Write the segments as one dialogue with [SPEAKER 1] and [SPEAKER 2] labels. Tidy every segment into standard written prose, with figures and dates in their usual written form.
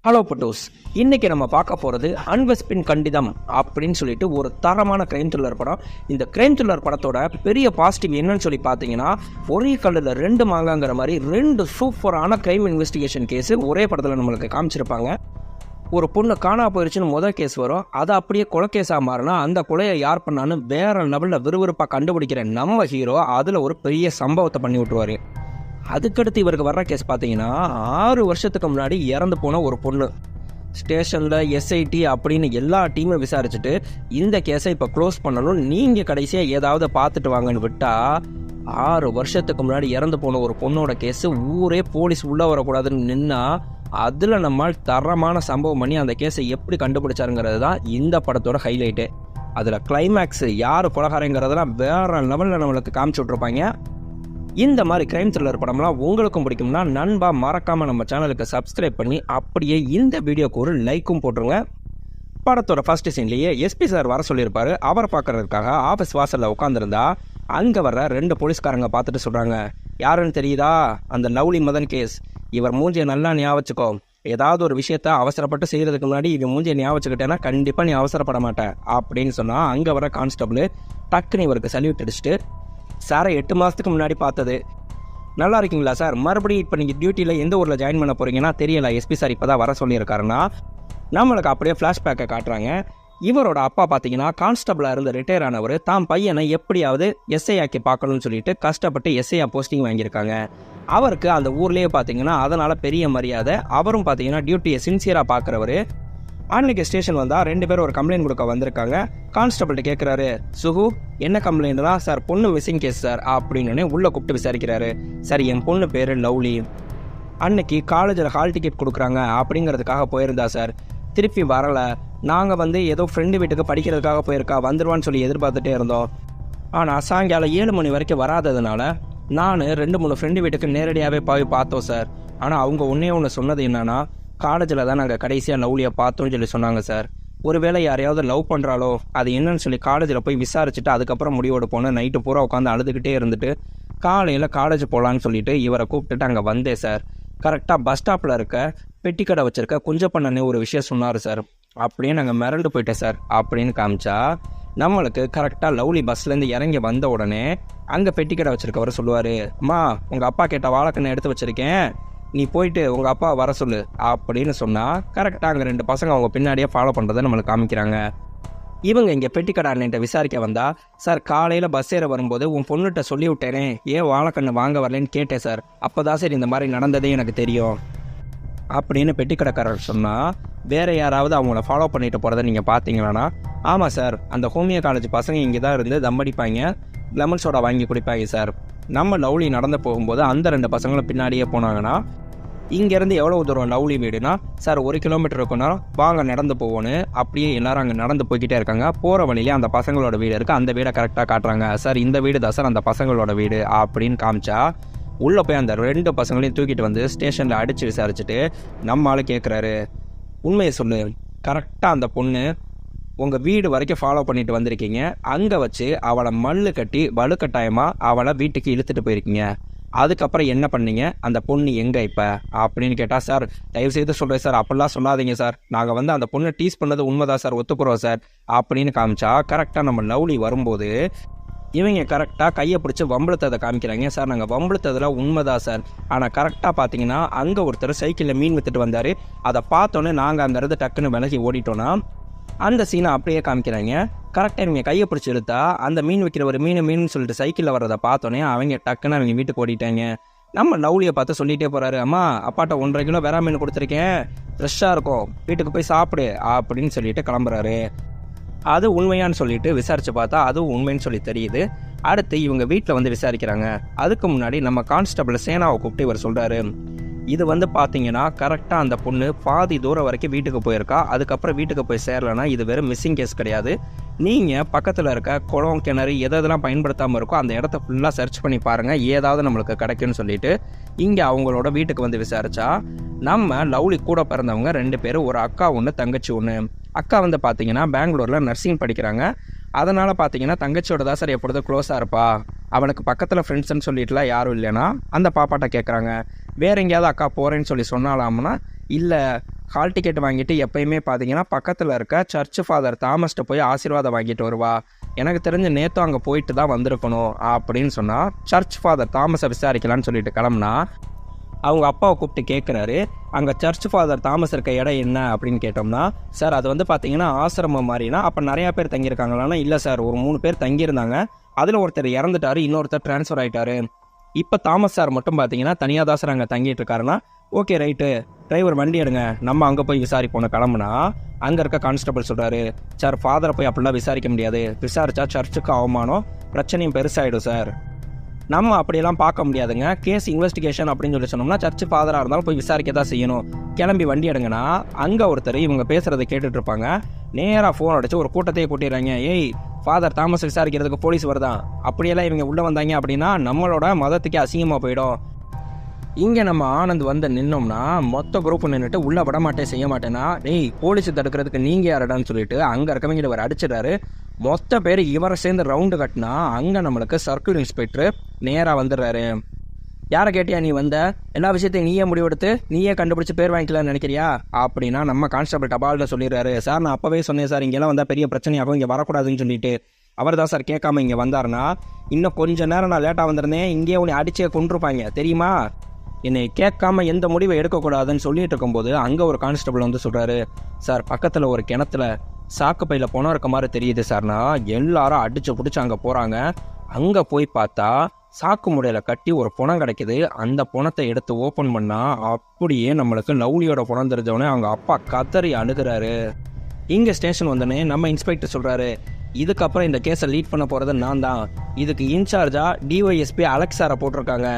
[SPEAKER 1] Hello புட்டோஸ், இன்றைக்கி நம்ம பார்க்க போகிறது அன்வெஸ்பின் கண்டிதம் அப்படின்னு சொல்லிட்டு ஒரு தரமான கிரைம் த்ரில்லர் படம். இந்த கிரைம் த்ரில்லர் படத்தோட பெரிய பாசிட்டிவ் என்னன்னு சொல்லி பார்த்தீங்கன்னா, ஒரே கல்லில் ரெண்டு மாங்காங்கிற மாதிரி ரெண்டு சூப்பரான கிரைம் இன்வெஸ்டிகேஷன் கேஸு ஒரே படத்தில் நம்மளுக்கு காமிச்சிருப்பாங்க. ஒரு பொண்ணு காணா போயிடுச்சுன்னு முதல் கேஸ் வரும், அதை அப்படியே கொலை கேஸாக மாறினா அந்த கொலையை யார் பண்ணான்னு வேறு லெவலில் விறுவிறுப்பாக கண்டுபிடிக்கிற நம்ம ஹீரோ அதில் ஒரு பெரிய சம்பவத்தை பண்ணி விட்டுருவார். அதுக்கடுத்து இவருக்கு வர்ற கேஸ் பார்த்தீங்கன்னா, 6 வருஷத்துக்கு முன்னாடி இறந்து போன ஒரு பொண்ணு. ஸ்டேஷனில் எஸ்ஐடி அப்படின்னு எல்லா டீமும் விசாரிச்சுட்டு இந்த கேஸை இப்போ க்ளோஸ் பண்ணணும், நீங்கள் கடைசியாக ஏதாவது பார்த்துட்டு வாங்கன்னு விட்டால் 6 வருஷத்துக்கு முன்னாடி இறந்து போன ஒரு பொண்ணோட கேஸு ஊரே போலீஸ் உள்ளே வரக்கூடாதுன்னு நின்னா அதில் நம்மால் தரமான சம்பவம் பண்ணி அந்த கேஸை எப்படி கண்டுபிடிச்சாருங்கிறது தான் இந்த படத்தோட ஹைலைட்டு. அதில் கிளைமேக்ஸு யார் கொலகாரங்கிறதெல்லாம் வேறு லெவலில் நம்மளுக்கு காமிச்சு விட்ருப்பாங்க. இந்த மாதிரி கிரைம் த்ரில்லர் படம்லாம் உங்களுக்கும் பிடிக்கும்னா நண்பா மறக்காமல் நம்ம சேனலுக்கு சப்ஸ்கிரைப் பண்ணி அப்படியே இந்த வீடியோக்கு ஒரு லைக்கும் போட்டுருங்க. படத்தோட ஃபர்ஸ்ட் சீன்லேயே எஸ்பி சார் வர சொல்லியிருப்பாரு. அவரை பார்க்கறதுக்காக ஆஃபீஸ் வாசலில் உட்காந்துருந்தா அங்கே வர்ற 2 போலீஸ்காரங்க பார்த்துட்டு சொல்கிறாங்க, யாருன்னு தெரியுதா, அந்த லவ்லி மதன் கேஸ். இவர் மூஞ்சியை நல்லா ஞாபகம் வச்சுக்கோ, ஏதாவது ஒரு விஷயத்த அவசரப்பட்டு செய்கிறதுக்கு முன்னாடி இவன் மூஞ்சியை ஞாபகம் வச்சுக்கிட்டேன்னா கண்டிப்பாக நீ அவசரப்பட மாட்டேன் அப்படின்னு சொன்னால் அங்கே வர கான்ஸ்டபிள் டக்குன்னு இவருக்கு சல்யூட் அடிச்சுட்டு, சாரை 8 மாதத்துக்கு முன்னாடி பார்த்தது, நல்லா இருக்கீங்களா சார், மறுபடியும் இப்போ நீங்கள் டியூட்டியில் எந்த ஊரில் ஜாயின் பண்ண போகிறீங்கன்னா தெரியல, எஸ்பி சார் இப்போ தான் வர சொல்லியிருக்காருன்னா நம்மளுக்கு அப்படியே ஃப்ளாஷ்பேக்கை காட்டுறாங்க. இவரோட அப்பா பார்த்தீங்கன்னா கான்ஸ்டபிளாக இருந்து ரிட்டையர் ஆனவர் தான் பையனை எப்படியாவது எஸ்ஐ ஆக்கி பார்க்கணும்னு சொல்லிட்டு கஷ்டப்பட்டு எஸ்ஐயா போஸ்டிங் வாங்கியிருக்காங்க. அவருக்கு அந்த ஊர்லேயே பார்த்தீங்கன்னா அதனால் பெரிய மரியாதை. அவரும் பார்த்தீங்கன்னா டியூட்டியை சின்சியராக பார்க்குறவர். அன்னைக்கு ஸ்டேஷன் வந்தால் 2 பேரும் ஒரு கம்ப்ளைண்ட் கொடுக்க வந்திருக்காங்க. கான்ஸ்டபிள்கிட்ட கேட்குறாரு, சுகு என்ன கம்ப்ளைண்ட்னா, சார் பொண்ணு மிஸ்ஸிங் கேஸ் சார் அப்படின்னு உள்ளே கூப்பிட்டு விசாரிக்கிறாரு. சரி, என் பொண்ணு பேர் லவ்லி, அன்னைக்கு காலேஜில் ஹால் டிக்கெட் கொடுக்குறாங்க அப்படிங்கிறதுக்காக போயிருந்தா சார், திருப்பி வரலை. நாங்கள் ஏதோ ஃப்ரெண்டு வீட்டுக்கு படிக்கிறதுக்காக போயிருக்கா, வந்துடுவான்னு சொல்லி எதிர்பார்த்துட்டே இருந்தோம். ஆனால் சாயங்காலம் 7 மணி வரைக்கும் வராததுனால நான் 2-3 ஃப்ரெண்டு வீட்டுக்கு நேரடியாகவே போய் பார்த்தோம் சார். ஆனால் அவங்க ஒன்று சொன்னது என்னன்னா, காலேஜில் தான் நாங்கள் கடைசியாக லவ்லியை பார்த்தோன்னு சொல்லி சொன்னாங்க சார். ஒருவேளை யாரையாவது லவ் பண்ணுறாலோ அது என்னன்னு சொல்லி காலேஜில் போய் விசாரிச்சுட்டு அதுக்கப்புறம் முடிவோடு போனேன். நைட்டு பூரா உட்காந்து அழுதுகிட்டே இருந்துட்டு காலையில் காலேஜ் போகலான்னு சொல்லிட்டு இவரை கூப்பிட்டுட்டு அங்கே வந்தேன் சார். கரெக்டாக பஸ் ஸ்டாப்பில் இருக்க பெட்டி கடை வச்சுருக்க குஞ்சப்பண்ணனே ஒரு விஷயம் சொன்னார் சார். அப்படியே நாங்கள் மிரண்டு போயிட்டேன் சார் அப்படின்னு காமிச்சா நம்மளுக்கு கரெக்டாக லவ்லி பஸ்லேருந்து இறங்கி வந்த உடனே அங்கே பெட்டி கடை வச்சுருக்கவர் சொல்லுவார், அம்மா உங்கள் அப்பா கேட்ட வாழைக்கண்ணை எடுத்து வச்சுருக்கேன், நீ போயிட்டு உங்கள் அப்பா வர சொல்லு அப்படின்னு சொன்னால் கரெக்டாக அங்கே 2 பசங்க அவங்க பின்னாடியே ஃபாலோ பண்ணுறதை நம்மளுக்கு காமிக்கிறாங்க. இவங்க இங்கே பெட்டிக்கடை அண்ணன்ட்ட விசாரிக்க வந்தா, சார் காலையில் பஸ் ஏற வரும்போது உன் பொண்ணுகிட்ட சொல்லி விட்டேனே, ஏன் வாழைக்கண்ணு வாங்க வரலன்னு கேட்டேன் சார், அப்போ தான் சார் இந்த மாதிரி நடந்ததே எனக்கு தெரியும் அப்படின்னு பெட்டிக்கடைக்காரர் சொன்னால், வேறு யாராவது அவங்கள ஃபாலோ பண்ணிட்டு போகிறத நீங்கள் பார்த்தீங்களான்னா, ஆமாம் சார், அந்த ஹோமியோ காலேஜ் பசங்க இங்கே தான் இருந்து தம்மடிப்பாங்க, லெமன் சோடா வாங்கி குடிப்பாங்க சார். நம்ம லவ்லி நடந்து போகும்போது அந்த 2 பசங்களும் பின்னாடியே போனாங்கன்னா, இங்கேருந்து எவ்வளோ தூரம் லவ்லி வீடுனா, சார் 1 கிலோமீட்டர் இருக்குன்னா வாங்க நடந்து போவோன்னு அப்படியே எல்லாரும் அங்கே நடந்து போய்கிட்டே இருக்காங்க. போகிற வழியிலே அந்த பசங்களோட வீடு இருக்குது, அந்த வீடை கரெக்டாக காட்டுறாங்க. சார் இந்த வீடு தான் சார் அந்த பசங்களோட வீடு அப்படின்னு காமிச்சா உள்ளே போய் அந்த 2 பசங்களையும் தூக்கிட்டு ஸ்டேஷனில் அடித்து விசாரிச்சுட்டு நம்ம ஆள் கேட்குறாரு, உண்மையை சொல்லு, கரெக்டாக அந்த பொண்ணு உங்கள் வீடு வரைக்கும் ஃபாலோ பண்ணிட்டு வந்திருக்கீங்க, அங்கே வச்சு அவளை மல்லு கட்டி வலுக்கட்டாயமாக அவளை வீட்டுக்கு இழுத்துட்டு போயிருக்கீங்க, அதுக்கப்புறம் என்ன பண்ணீங்க, அந்த பொண்ணு எங்கே இப்போ அப்படின்னு கேட்டால், சார் தயவுசெய்து சொல்கிறேன் சார், அப்படிலாம் சொல்லாதீங்க சார், நாங்கள் அந்த பொண்ணை டீஸ் பண்ணது உண்மைதான் சார், ஒத்துக்குறோம் சார் அப்படின்னு காமிச்சா கரெக்டாக நம்ம லவ்லி வரும்போது இவங்க கரெக்டாக கையை பிடிச்சி வம்பளுத்ததை காமிக்கிறாங்க. சார் நாங்கள் வம்பளுத்ததில் உண்மைதான் சார், ஆனால் கரெக்டாக பார்த்தீங்கன்னா அங்கே ஒருத்தர் சைக்கிளில் மீன் விற்றுட்டு வந்தார், அதை பார்த்தோன்னே நாங்கள் அங்கேருந்து டக்குன்னு விலகி ஓடிட்டோன்னா அந்த சீனை அப்படியே காமிக்கிறாங்க. கரெக்டாக இவங்க கையை பிடிச்சி இழுத்தா அந்த மீன் விற்கிற ஒரு மீன் சொல்லிட்டு சைக்கிளில் வர்றதை பார்த்தோன்னே அவங்க டக்குன்னு அவங்க வீட்டுக்கு ஓடிட்டாங்க. நம்ம லவ்லியை பார்த்து சொல்லிகிட்டே போகிறாரு, அம்மா அப்பாட்ட 1.5 கிலோ வேற மீன் கொடுத்துருக்கேன், ஃப்ரெஷ்ஷாக இருக்கும், வீட்டுக்கு போய் சாப்பிடு அப்படின்னு சொல்லிட்டு கிளம்புறாரு. அது உண்மையான்னு சொல்லிட்டு விசாரித்து பார்த்தா அதுவும் உண்மைன்னு சொல்லி தெரியுது. அடுத்து இவங்க வீட்டில் விசாரிக்கிறாங்க. அதுக்கு முன்னாடி நம்ம கான்ஸ்டபிள் சேனாவை கூப்பிட்டு இவர் சொல்கிறாரு, இது பார்த்தீங்கன்னா கரெக்டாக அந்த பொண்ணு பாதி தூரம் வரைக்கும் வீட்டுக்கு போயிருக்கா, அதுக்கப்புறம் வீட்டுக்கு போய் சேரலைன்னா இது வெறும் மிஸ்ஸிங் கேஸ் கிடையாது, நீங்கள் பக்கத்தில் இருக்க குளம் கிணறு எதெல்லாம் பயன்படுத்தாமல் இருக்கோ அந்த இடத்த ஃபுல்லாக சர்ச் பண்ணி பாருங்கள், ஏதாவது நம்மளுக்கு கிடைக்குன்னு சொல்லிட்டு இங்கே அவங்களோட வீட்டுக்கு விசாரிச்சா நம்ம லவ்லி கூட பிறந்தவங்க 2 பேர், ஒரு அக்கா 1 தங்கச்சி 1. அக்கா பார்த்தீங்கன்னா பெங்களூரில் நர்சிங் படிக்கிறாங்க. அதனால் பார்த்தீங்கன்னா தங்கச்சியோட தான் சார் எப்பொழுதும் க்ளோஸாக இருப்பா, அவனுக்கு பக்கத்தில் ஃப்ரெண்ட்ஸ்ன்னு சொல்லிட்டுலாம் யாரும் இல்லைன்னா அந்த பாப்பாட்ட கேட்குறாங்க, வேறு எங்கேயாவது அக்கா போகிறேன்னு சொல்லி சொன்னாலாம்னா இல்லை ஹால் டிக்கெட் வாங்கிட்டு எப்பயுமே பார்த்தீங்கன்னா பக்கத்தில் இருக்க சர்ச் ஃபாதர் தாமஸ்கிட்ட போய் ஆசீர்வாதம் வாங்கிட்டு வருவா, எனக்கு தெரிஞ்ச நேற்று அங்கே போயிட்டு தான் வந்திருக்கணும் அப்படின்னு சொன்னால் சர்ச் ஃபாதர் தாமஸை விசாரிக்கலான்னு சொல்லிட்டு கிளம்புனா அவங்க அப்பாவை கூப்பிட்டு கேட்குறாரு, அங்கே சர்ச் ஃபாதர் தாமஸ் இருக்க இடம் என்ன அப்படின்னு கேட்டோம்னா, சார் அது வந்து பார்த்தீங்கன்னா ஆசிரமம் மாதிரினா அப்போ நிறையா பேர் தங்கியிருக்காங்களான்னா இல்லை சார் ஒரு 3 பேர் தங்கியிருந்தாங்க, அதில் ஒருத்தர் இறந்துட்டார், இன்னொருத்தர் ட்ரான்ஸ்ஃபர் ஆகிட்டாரு, இப்போ தாமஸ் சார் மட்டும் பார்த்தீங்கன்னா தனியாக தான் சார் அங்கே தங்கிட்டு இருக்காருன்னா ஓகே ரைட்டு டிரைவர் வண்டி எடுங்க நம்ம அங்கே போய் விசாரிப்போன்னு கிளம்புனா அங்கே இருக்க கான்ஸ்டபிள் சொல்கிறாரு, சார் ஃபாதரை போய் அப்படிலாம் விசாரிக்க முடியாது, விசாரித்தா சர்ச்சுக்கு அவமானம் பிரச்சனையும் பெருசாகிடும் சார், நம்ம அப்படியெல்லாம் பார்க்க முடியாதுங்க, கேஸ் இன்வெஸ்டிகேஷன் அப்படின்னு சொல்லி சொன்னோம்னா சர்ச் ஃபாதராக இருந்தாலும் போய் விசாரிக்க தான் செய்யணும், கிளம்பி வண்டி எடுங்கன்னா அங்கே ஒருத்தர் இவங்க பேசுகிறத கேட்டுட்டு இருப்பாங்க, நேராக ஃபோன் அடிச்சு ஒரு கூட்டத்தையே கூட்டிடுறாங்க, ஏய் ஃபாதர் தாமஸ் விசாரிக்கிறதுக்கு போலீஸ் வருதான், அப்படியெல்லாம் இவங்க உள்ளே வந்தாங்க அப்படின்னா நம்மளோட மதத்துக்கே அசிங்கமாக போயிடும். இங்கே நம்ம ஆனந்த் வந்து நின்னோம்னா மொத்த குரூப் நின்றுட்டு உள்ளே விட மாட்டேன் செய்ய மாட்டேன்னா, டேய் போலீஸ் தடுக்கிறதுக்கு நீங்கள் யாரடான்னு சொல்லிட்டு அங்கே இருக்கவங்க இவர் அடிச்சிடறாரு, மொத்த பேர் இவரை சேர்ந்து ரவுண்டு கட்டினா அங்கே நம்மளுக்கு சர்க்கிள் இன்ஸ்பெக்டர் நேராக வந்துடுறாரு. யாரை கேட்டியா நீ வந்த, எல்லா விஷயத்தையும் நீயே முடிவெடுத்து நீயே கண்டுபிடிச்சி பேர் வாங்கிக்கலாம்னு நினைக்கிறியா அப்படின்னா நம்ம கான்ஸ்டபிள் டபாலில் சொல்லிடுறாரு, சார் நான் அப்போவே சொன்னேன் சார் இங்கெல்லாம் வந்தால் பெரிய பிரச்சனையாகும் இங்கே வரக்கூடாதுன்னு சொல்லிட்டு, அவர் தான் சார் கேட்காம இங்கே வந்தாருன்னா இன்னும் கொஞ்சம் நேரம் நான் லேட்டாக வந்திருந்தேன் இங்கேயே உன்னை அடிச்சே கொண்டிருப்பாங்க தெரியுமா, என்னை கேட்காம எந்த முடிவை எடுக்கக்கூடாதுன்னு சொல்லிட்டு இருக்கும்போது அங்கே ஒரு கான்ஸ்டபிள் வந்து சொல்கிறாரு, சார் பக்கத்தில் ஒரு கிணத்துல சாக்கு பையில் பணம் இருக்க மாதிரி தெரியுது சார்னா எல்லாரும் அடிச்சு பிடிச்சி அங்கே போகிறாங்க, அங்கே போய் பார்த்தா சாக்கு முடையில் கட்டி ஒரு பணம் கிடைக்குது, அந்த பணத்தை எடுத்து ஓப்பன் பண்ணால் அப்படியே நம்மளுக்கு லவ்லியோட பணம் தெரிஞ்சவொடனே அவங்க அப்பா கத்தறி அணுகிறாரு. இங்கே ஸ்டேஷன் வந்தோடனே நம்ம இன்ஸ்பெக்டர் சொல்கிறாரு, இதுக்கப்புறம் இந்த கேஸை லீட் பண்ண போகிறது நான் தான், இதுக்கு இன்சார்ஜாக டிஒய்எஸ்பி அலெக்ஸ் சாரை போட்டிருக்காங்க,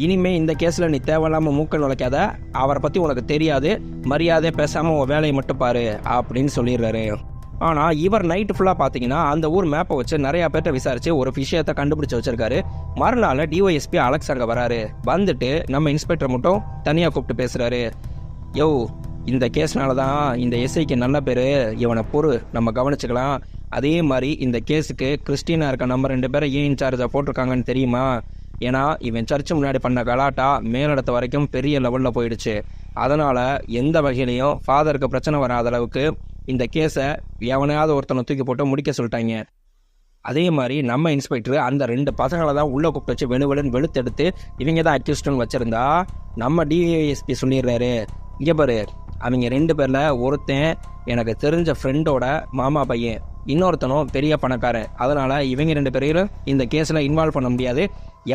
[SPEAKER 1] இனிமே இந்த கேஸில் நீ தேவையில்லாமல் மூக்க நுழைக்காத, அவரை பற்றி உனக்கு தெரியாது, மரியாதை பேசாமல் உன் வேலையை மட்டும் பாரு அப்படின்னு சொல்லிடுறாரு. ஆனால் இவர் நைட்டு ஃபுல்லாக பார்த்தீங்கன்னா அந்த ஊர் மேப்பை வச்சு நிறையா பேர்ட்ட விசாரித்து ஒரு விஷயத்தை கண்டுபிடிச்சி வச்சிருக்காரு. மறுநாள் டிஒய்எஸ்பி அலெக்ஸ் அங்கே வராரு, வந்துட்டு நம்ம இன்ஸ்பெக்டர் மட்டும் தனியாக கூப்பிட்டு பேசுகிறாரு, யோ இந்த கேஸ்னால தான் இந்த எஸ்ஐக்கு நல்ல பேர், இவனை பொறு நம்ம கவனிச்சுக்கலாம், அதே மாதிரி இந்த கேஸுக்கு கிறிஸ்டினா இருக்க நம்ம 2 பேரை ஏன் இன்சார்ஜாக போட்டிருக்காங்கன்னு தெரியுமா, ஏன்னா இவன் சர்ச்சு முன்னாடி பண்ண கலாட்டா மேலிடத்த வரைக்கும் பெரிய லெவலில் போயிடுச்சு, அதனால் எந்த வகையிலையும் ஃபாதருக்கு பிரச்சனை வராத அளவுக்கு இந்த கேஸை எவனையாவது ஒருத்தனை தூக்கி போட்டு முடிக்க சொல்லிட்டாங்க. அதே மாதிரி நம்ம இன்ஸ்பெக்டர் அந்த 2 பசங்களை தான் உள்ளே கூப்பிட்டு வச்சு வெளுவெளுன்னு வெளுத்தெடுத்து இவங்க தான் அக்யூஸ்டுன்னு வச்சுருந்தா நம்ம டிஎஸ்பி சொல்லிடுறாரு, இங்கே பாரு அவங்க 2 பேரில் ஒருத்தன் எனக்கு தெரிஞ்ச ஃப்ரெண்டோட மாமா பையன், இன்னொருத்தனும் பெரிய பணக்காரன், அதனால் இவங்க 2 பேரையும் இந்த கேஸில் இன்வால்வ் பண்ண முடியாது,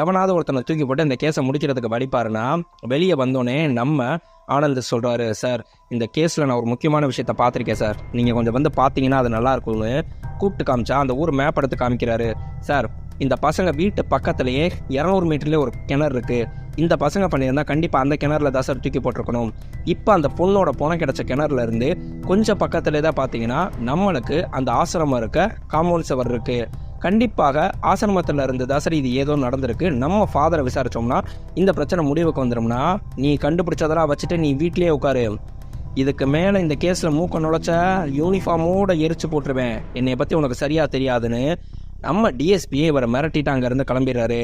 [SPEAKER 1] எவனாவது ஒருத்தனை தூக்கி போட்டு இந்த கேஸை முடிக்கிறதுக்கு வடிப்பாருன்னா வெளியே வந்தோடனே நம்ம ஆனந்த் சொல்கிறாரு, சார் இந்த கேஸில் நான் ஒரு முக்கியமான விஷயத்தை பார்த்துருக்கேன் சார், நீங்கள் கொஞ்சம் வந்து பார்த்தீங்கன்னா அது நல்லாயிருக்கும்னு கூப்பிட்டு காமிச்சா அந்த ஊர் மேப் எடுத்து காமிக்கிறாரு, சார் இந்த பசங்க வீட்டு பக்கத்துலேயே 200 மீட்டர்லேயே ஒரு கிணறு இருக்குது, இந்த பசங்க பண்ணியிருந்தால் கண்டிப்பாக அந்த கிணறுல தான் சார் தூக்கி போட்டிருக்கணும், இப்போ அந்த பொண்ணோட பணம் கிடச்ச கிணறுல இருந்து கொஞ்சம் பக்கத்துலேயே தான் பார்த்தீங்கன்னா நம்மளுக்கு அந்த ஆசிரமம் இருக்க காம்பவுண்ட் சுவர் இருக்குது, கண்டிப்பாக ஆசிரமத்தில் இருந்து தான் சார் இது ஏதோ நடந்திருக்கு, நம்ம ஃபாதரை விசாரித்தோம்னா இந்த பிரச்சனை முடிவுக்கு வந்துடும்னா நீ கண்டுபிடிச்சதெல்லாம் வச்சுட்டு நீ வீட்லேயே உட்காரு, இதுக்கு மேலே இந்த கேஸில் மூக்க நுழைச்ச யூனிஃபார்மோட எரிச்சு போட்டுருவேன், என்னை பற்றி உனக்கு சரியாக தெரியாதுன்னு நம்ம டிஎஸ்பியே இவரை மிரட்டிட்டு அங்கேருந்து கிளம்பிடுறாரு.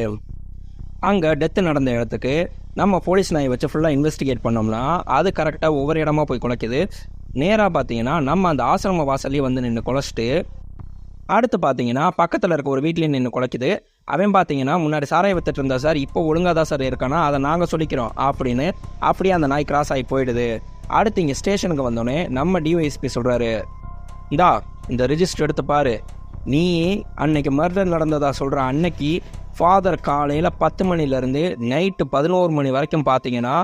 [SPEAKER 1] அங்கே டெத்து நடந்த இடத்துக்கு நம்ம போலீஸ் நாயை வச்சு ஃபுல்லாக இன்வெஸ்டிகேட் பண்ணோம்னா அது கரெக்டாக ஒவ்வொரு இடமா போய் குலைக்குது. நேராக பார்த்தீங்கன்னா நம்ம அந்த ஆசிரம வாசல்லையே வந்து நின்று குலைச்சிட்டு அடுத்து பார்த்தீங்கன்னா பக்கத்தில் இருக்க ஒரு வீட்லேயே நின்று குலைக்குது. அவன் பார்த்தீங்கன்னா முன்னாடி சாராய வித்துட்டு இருந்தா சார், இப்போ ஒழுங்காக தான் சார் இருக்கானா, அதை நாங்கள் சொல்லிக்கிறோம் அப்படின்னு அப்படியே அந்த நாய் கிராஸ் ஆகி போயிடுது. அடுத்து இங்கே ஸ்டேஷனுக்கு வந்தோடனே நம்ம டிஒய்எஸ்பி சொல்கிறாரு, இந்தா இந்த ரிஜிஸ்டர் எடுத்து பாரு, நீ அன்னைக்கு மர்டர் நடந்ததா சொல்கிற அன்னைக்கு ஃபாதர் காலையில் 10 மணிலேருந்து நைட்டு 11 மணி வரைக்கும் பார்த்தீங்கன்னா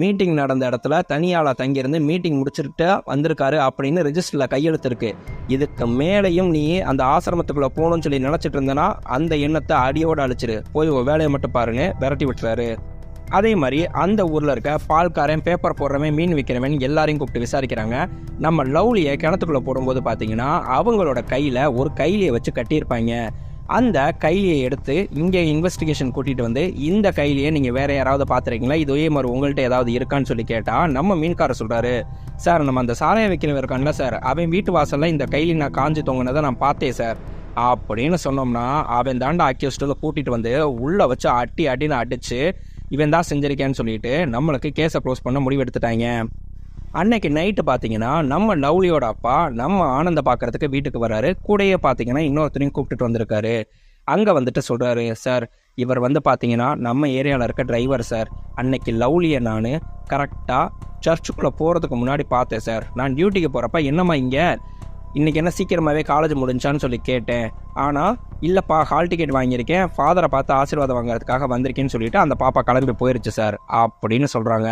[SPEAKER 1] மீட்டிங் நடந்த இடத்துல தனியாளாக தங்கியிருந்து மீட்டிங் முடிச்சுட்டு வந்திருக்காரு அப்படின்னு ரெஜிஸ்டரில் கையெழுத்திருக்கு. இதுக்கு மேலேயும் நீ அந்த ஆசிரமத்துக்குள்ளே போகணும்னு சொல்லி நினச்சிட்டு இருந்தேன்னா அந்த எண்ணத்தை அடியோடு அழிச்சிரு, போய் வேலையை மட்டும் பாருங்க விரட்டி விட்டுறாரு. அதே மாதிரி அந்த ஊரில் இருக்க பால்காரன், பேப்பர் போடுறவன், மீன் விற்கிறவன் எல்லாரையும் கூப்பிட்டு விசாரிக்கிறாங்க. நம்ம லவ்லியை கிணத்துக்குள்ளே போடும்போது பார்த்தீங்கன்னா அவங்களோட கையில் ஒரு கைலியை வச்சு கட்டியிருப்பாங்க. அந்த கைலியை எடுத்து இங்கே இன்வெஸ்டிகேஷன் கூட்டிகிட்டு வந்து இந்த கைலியை நீங்கள் வேறு யாராவது பார்த்துருக்கீங்களா, இதே மாதிரி உங்கள்கிட்ட ஏதாவது இருக்கான்னு சொல்லி கேட்டால் நம்ம மீன்காரர் சொல்கிறாரு, சார் நம்ம அந்த சாராய வைக்கிறவன் இருக்கான்ல சார், அவன் வீட்டு வாசலில் இந்த கைலி நான் காஞ்சி தொங்கினதை நான் பார்த்தேன் சார் அப்படின்னு சொன்னோம்னா அவன் தாண்டா அக்யூஸ்டில் கூட்டிகிட்டு வந்து உள்ளே வச்சு அடின்னு அடித்து இவன் தான் செஞ்சிருக்கேன்னு சொல்லிட்டு நம்மளுக்கு கேஸை க்ளோஸ் பண்ண முடிவு எடுத்துட்டாங்க. அன்னைக்கு நைட்டு பார்த்தீங்கன்னா நம்ம லவ்லியோட அப்பா நம்ம ஆனந்த பார்க்கறதுக்கு வீட்டுக்கு வராரு. கூடயே பார்த்தீங்கன்னா இன்னொருத்தரையும் கூப்பிட்டுட்டு வந்திருக்காரு. அங்கே வந்துட்டு சொல்கிறாரு, சார் இவர் வந்து பார்த்தீங்கன்னா நம்ம ஏரியாவில் இருக்க டிரைவர் சார். அன்னைக்கு லவ்லியை நான் கரெக்டாக சர்ச்சுக்குள்ளே போகிறதுக்கு முன்னாடி பார்த்தேன் சார். நான் டியூட்டிக்கு போகிறப்ப என்னம்மா இங்கே இன்றைக்கி என்ன சீக்கிரமாகவே காலேஜ் முடிஞ்சான்னு சொல்லி கேட்டேன். ஆனால் இல்லைப்பா, ஹால் டிக்கெட் வாங்கியிருக்கேன், ஃபாதரை பார்த்து ஆசீர்வாதம் வாங்குறதுக்காக வந்திருக்கேன்னு சொல்லிட்டு அந்த பாப்பா கிளம்பி போயிருச்சு சார் அப்படின்னு சொல்கிறாங்க.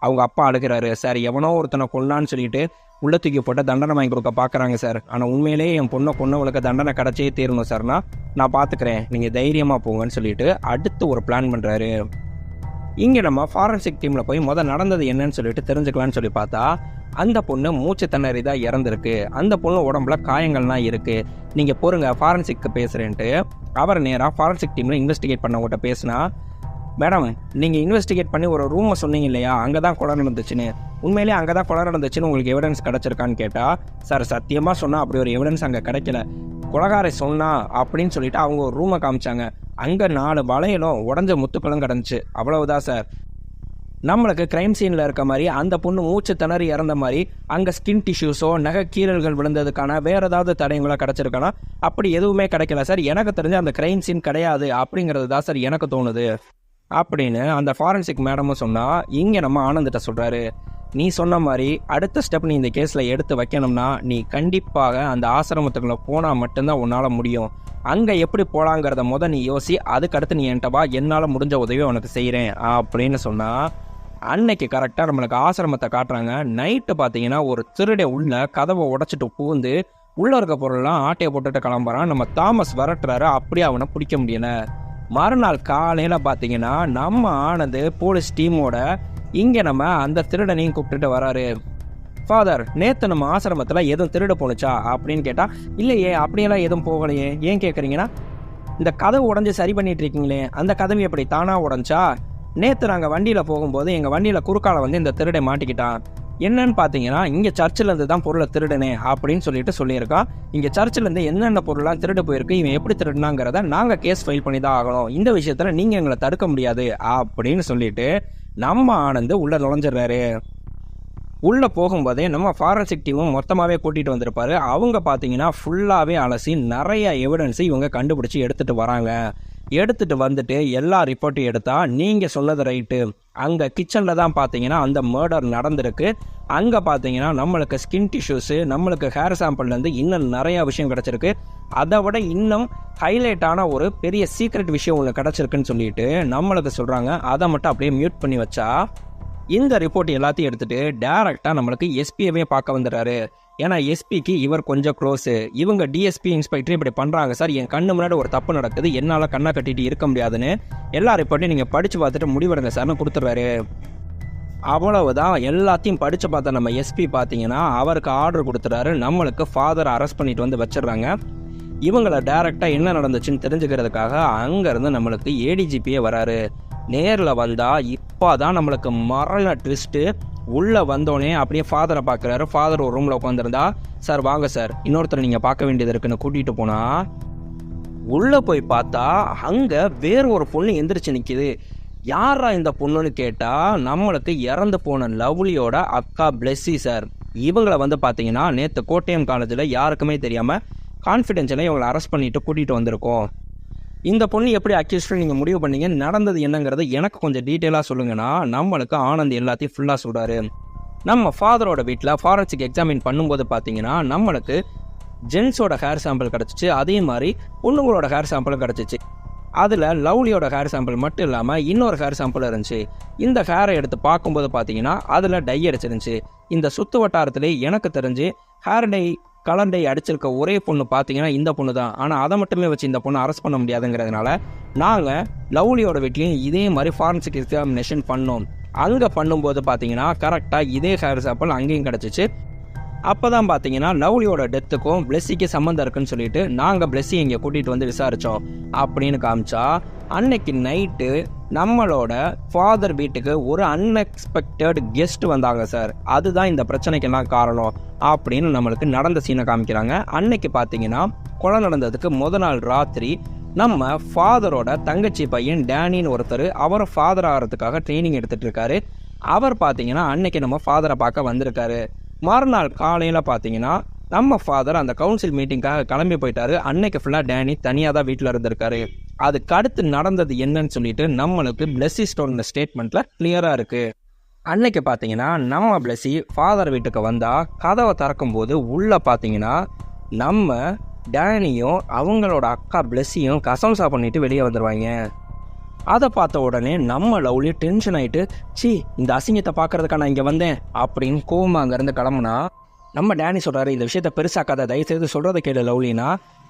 [SPEAKER 1] அவங்க அப்பா அழுகிறாரு, சார் எவனோ ஒருத்தனை கொல்லான்னு சொல்லிட்டு உள்ள தூக்கி போட்டு தண்டனை வாங்கி கொடுக்க பார்க்குறாங்க சார். ஆனால் உண்மையிலேயே என் பொண்ணை கொன்னவங்களுக்கு தண்டனை கிடச்சே தீரணும் சார்னா நான் பார்த்துக்கிறேன், நீங்கள் தைரியமாக போங்கன்னு சொல்லிட்டு அடுத்து ஒரு பிளான் பண்ணுறாரு. இங்கே நம்ம ஃபாரன்சிக் டீமில் போய் நடந்தது என்னன்னு சொல்லிட்டு தெரிஞ்சுக்கலான்னு சொல்லி பார்த்தா அந்த பொண்ணு மூச்சு திணறி தான் இறந்துருக்கு. அந்த பொண்ணு உடம்புல காயங்கள்லாம் இருக்குது. நீங்கள் போருங்க ஃபாரன்சிக்கு பேசுகிறேன்ட்டு அவர் நேராக ஃபாரன்சிக் டீமில் இன்வெஸ்டிகேட் பண்ணவங்ககிட்ட பேசினா, மேடம் நீங்கள் இன்வெஸ்டிகேட் பண்ணி ஒரு ரூமை சொன்னீங்க இல்லையா, அங்கே தான் கொலை நடந்துச்சுன்னு, உண்மையிலேயே அங்கே தான் கொலை நடந்துச்சுன்னு உங்களுக்கு எவிடன்ஸ் கிடச்சிருக்கான்னு கேட்டால், சார் சத்தியமாக சொன்னால் அப்படி ஒரு எவிடன்ஸ் அங்கே கிடைக்கல, கொலகாரை சொன்னா அப்படின்னு சொல்லிட்டு அவங்க ஒரு ரூமை காமிச்சாங்க. அங்கே 4 வளையலும் உடஞ்ச முத்துக்களும் கிடந்துச்சு, அவ்வளவுதான் சார். நம்மளுக்கு கிரைம் சீனில் இருக்க மாதிரி அந்த பொண்ணு மூச்சு திணறி இறந்த மாதிரி அங்கே ஸ்கின் டிஷ்யூஸோ நகை கீரல்கள் விழுந்ததுக்கான வேறு ஏதாவது தடயங்களோ கிடச்சிருக்கானா, அப்படி எதுவுமே கிடைக்கல சார். எனக்கு தெரிஞ்ச அந்த கிரைம் சீன் கிடையாது அப்படிங்கிறது தான் சார் எனக்கு தோணுது அப்படின்னு அந்த ஃபாரன்சிக் மேடமும் சொன்னால், இங்கே நம்ம ஆனந்திட்ட சொல்கிறாரு, நீ சொன்ன மாதிரி அடுத்த ஸ்டெப் நீ இந்த கேஸில் எடுத்து வைக்கணும்னா நீ கண்டிப்பாக அந்த ஆசிரமத்துக்குள்ளே போனால் மட்டும்தான் உன்னால் முடியும். அங்கே எப்படி போகலாங்கிறத நீ யோசி, அதுக்கடுத்து நீ என்கிட்ட வா, என்னால் முடிஞ்ச உதவியை உனக்கு செய்கிறேன் அப்படின்னு சொன்னால், அன்னைக்கு கரெக்டாக நம்மளுக்கு ஆசிரமத்தை காட்டுறாங்க. நைட்டு பார்த்தீங்கன்னா ஒரு திருடை உள்ள கதவை உடைச்சிட்டு பூந்து உள்ளே இருக்க பொருள்லாம் ஆட்டையை போட்டுட்டு கிளம்புறான். நம்ம தாமஸ் விரட்டுறாரு, அப்படியே அவனை பிடிக்க முடியல. மறுநாள் காலையில் பார்த்தீங்கன்னா நம்ம ஆனது போலீஸ் டீமோட இங்கே நம்ம அந்த திருடனையும் கூப்பிட்டுட்டு வராரு. ஃபாதர், நேற்று நம்ம ஆசிரமத்தில் எதுவும் திருட போணுச்சா அப்படின்னு கேட்டால், இல்லையே அப்படியெல்லாம் எதுவும் போகலையே. ஏன் கேட்குறீங்கன்னா, இந்த கதவு உடஞ்சி சரி பண்ணிட்டு இருக்கீங்களே, அந்த கதவு எப்படி தானாக உடஞ்சா? நேற்று நாங்கள் வண்டியில் போகும்போது எங்கள் வண்டியில் குறுக்கால வந்து இந்த திருடை மாட்டிக்கிட்டான். என்னன்னு பார்த்தீங்கன்னா, இங்கே சர்ச்சிலேருந்து தான் பொருளை திருடனே அப்படின்னு சொல்லிட்டு சொல்லியிருக்கான். இங்கே சர்ச்சிலேருந்து என்னென்ன பொருளாக திருடு போயிருக்கு, இவன் எப்படி திருடினாங்கிறத நாங்கள் கேஸ் ஃபைல் பண்ணி தான் ஆகணும், இந்த விஷயத்தில் நீங்கள் எங்களை தடுக்க முடியாது அப்படின்னு சொல்லிட்டு நம்ம ஆனந்து உள்ளே நுழைஞ்சிடுறாரு. உள்ளே போகும்போதே நம்ம ஃபாரன்சிக் டீமும் மொத்தமாகவே கூட்டிகிட்டு வந்திருப்பாரு. அவங்க பார்த்தீங்கன்னா ஃபுல்லாகவே அலசி நிறைய எவிடன்ஸை இவங்க கண்டுபிடிச்சி எடுத்துகிட்டு வராங்க. எடுத்துகிட்டு வந்துட்டு எல்லா ரிப்போர்ட்டையும் எடுத்தால், நீங்கள் சொன்னது ரைட்டு, அங்கே கிச்சனில் தான் பார்த்தீங்கன்னா அந்த மர்டர் நடந்திருக்கு. அங்கே பார்த்தீங்கன்னா நம்மளுக்கு ஸ்கின் டிஷ்யூஸு, நம்மளுக்கு ஹேர் சாம்பிள்லேருந்து இன்னும் நிறையா விஷயம் கிடச்சிருக்கு. அதை விட இன்னும் ஹைலைட்டான ஒரு பெரிய சீக்ரெட் விஷயம் ஒன்று கிடச்சிருக்குன்னு சொல்லிட்டு நம்மளுக்கு சொல்கிறாங்க. அதை மட்டும் அப்படியே மியூட் பண்ணி வச்சா இந்த ரிப்போர்ட் எல்லாத்தையும் எடுத்துகிட்டு டேரெக்டாக நம்மளுக்கு எஸ்பியவே பார்க்க வந்துடுறாரு. ஏன்னா எஸ்பிக்கு இவர் கொஞ்சம் க்ளோஸு. இவங்க டிஎஸ்பி இன்ஸ்பெக்டர் இப்படி பண்ணுறாங்க சார், என் கண்ணு முன்னாடி ஒரு தப்பு நடக்குது, என்னால் கண்ணை கட்டிட்டு இருக்க முடியாதுன்னு எல்லா ரிப்போர்ட்டையும் நீங்கள் படித்து பார்த்துட்டு முடிவெடுங்க சார்னு கொடுத்துட்றாரு. அவ்வளவுதான். எல்லாத்தையும் படித்து பார்த்த நம்ம எஸ்பி பார்த்தீங்கன்னா அவருக்கு ஆர்டர் கொடுத்துறாரு. நம்மளுக்கு ஃபாதரை அரெஸ்ட் பண்ணிட்டு வந்து வச்சிடுறாங்க. இவங்களை டைரெக்டாக என்ன நடந்துச்சுன்னு தெரிஞ்சுக்கிறதுக்காக அங்கேருந்து நம்மளுக்கு ஏடிஜிபியே வராரு. நேரில் வந்தால் இப்போ தான் நம்மளுக்கு மரண ட்விஸ்ட்டு. உள்ளே வந்தோடனே அப்படியே ஃபாதரை பார்க்குறாரு. ஃபாதர் ஒரு ரூமில் உட்காந்துருந்தா, சார் வாங்க சார், இன்னொருத்தர் நீங்கள் பார்க்க வேண்டியது இருக்குன்னு கூட்டிகிட்டு போனால் உள்ளே போய் பார்த்தா அங்கே வேறு ஒரு பொண்ணு எந்திரிச்சு நிற்கிது. யாரா இந்த பொண்ணுன்னு கேட்டால் நம்மளுக்கு இறந்து போன லவ்லியோட அக்கா பிளெஸ்ஸி சார். இவங்களை வந்து பார்த்தீங்கன்னா நேற்று கோட்டயம் காலேஜில் யாருக்குமே தெரியாமல் கான்ஃபிடென்ஷியலாக இவங்களை அரெஸ்ட் பண்ணிவிட்டு கூட்டிகிட்டு வந்திருக்கோம். இந்த பொண்ணு எப்படி அக்யூஸ்டு நீங்கள் முடிவு பண்ணீங்க, நடந்தது என்னங்கிறது எனக்கு கொஞ்சம் டீட்டெயிலாக சொல்லுங்கன்னா நம்மளுக்கு ஆனந்த் எல்லாத்தையும் ஃபுல்லாக சொல்கிறாரு. நம்ம ஃபாதரோட வீட்டில் ஃபாரன்சிக் எக்ஸாமின் பண்ணும்போது பார்த்தீங்கன்னா நம்மளுக்கு ஜென்ஸோட ஹேர் சாம்பிள் கிடச்சிச்சு, அதே மாதிரி பொண்ணுங்களோட ஹேர் சாம்பிளும் கிடச்சிச்சு. அதில் லவ்லியோட ஹேர் சாம்பிள் மட்டும் இல்லாமல் இன்னொரு ஹேர் சாம்பிள் இருந்துச்சு. இந்த ஹேரை எடுத்து பார்க்கும்போது பார்த்தீங்கன்னா அதில் டை அடிச்சிருந்துச்சு. இந்த சுற்று வட்டாரத்திலே எனக்கு தெரிஞ்சு ஹேர் டை கலர் டை அடிச்சிருக்க ஒரே பொண்ணு பார்த்தீங்கன்னா இந்த பொண்ணு தான். ஆனால் அதை மட்டுமே வச்சு இந்த பொண்ணு அரெஸ்ட் பண்ண முடியாதுங்கிறதுனால நாங்கள் லவ்லியோட வீட்லேயும் இதே மாதிரி ஃபாரன்சிக் எக்ஸாமினேஷன் பண்ணோம். அங்கே பண்ணும்போது பார்த்தீங்கன்னா கரெக்டாக இதே ஹேர் சாம்பிள் அங்கேயும் கிடச்சிச்சு. அப்போ தான் பார்த்தீங்கன்னா லவ்லியோட டெத்துக்கும் பிளெஸ்ஸிக்கு சம்மந்தம் இருக்குன்னு சொல்லிட்டு நாங்கள் பிளெஸ்ஸி இங்கே கூட்டிகிட்டு வந்து விசாரித்தோம் அப்படின்னு காமிச்சா, அன்னைக்கு நைட்டு நம்மளோட ஃபாதர் வீட்டுக்கு ஒரு அன்எக்ஸ்பெக்டட் கெஸ்ட் வந்தாங்க சார். அதுதான் இந்த பிரச்சனைக்கெல்லாம் காரணம் அப்படின்னு நம்மளுக்கு நடந்த சீனை காமிக்கிறாங்க. அன்னைக்கு பார்த்தீங்கன்னா கொலை நடந்ததுக்கு நாள் ராத்திரி நம்ம ஃபாதரோட தங்கச்சி பையன் டேனின்னு ஒருத்தர், அவரை ஃபாதர் ஆகிறதுக்காக ட்ரைனிங் எடுத்துகிட்டு இருக்காரு. அவர் பார்த்தீங்கன்னா அன்னைக்கு நம்ம ஃபாதரை பார்க்க வந்திருக்காரு. மறுநாள் காலையில் பார்த்தீங்கன்னா நம்ம ஃபாதர் அந்த கவுன்சில் மீட்டிங்காக கிளம்பி போயிட்டாரு. அன்னைக்கு ஃபுல்லாக டேனி தனியாக தான் வீட்டில் இருந்திருக்காரு. அதுக்கு அடுத்து நடந்தது என்னன்னு சொல்லிட்டு நம்மளுக்கு பிளெஸ்ஸி ஸ்டோன் ஸ்டேட்மெண்ட்டில் கிளியராக இருக்குது. அன்னைக்கு பார்த்தீங்கன்னா நம்ம பிளெஸ்ஸி ஃபாதர் வீட்டுக்கு வந்தால் கதவை திறக்கும்போது உள்ளே பார்த்தீங்கன்னா நம்ம டேனியும் அவங்களோட அக்கா பிளெஸ்ஸியும் கசம்சா பண்ணிட்டு வெளியே வந்துடுவாங்க. அதை பார்த்த உடனே நம்ம லவ்லி டென்ஷன் ஆகிட்டு, இந்த அசிங்கத்தை பார்க்கறதுக்கா நான் இங்கே வந்தேன் அப்படின்னு கோவமாக அங்கேருந்து கிளம்புனா நம்ம டேனி சொல்கிறாரு, இந்த விஷயத்த பெருசாக்காத, தயவுசெய்து சொல்கிறத கேளு லவ்லினா,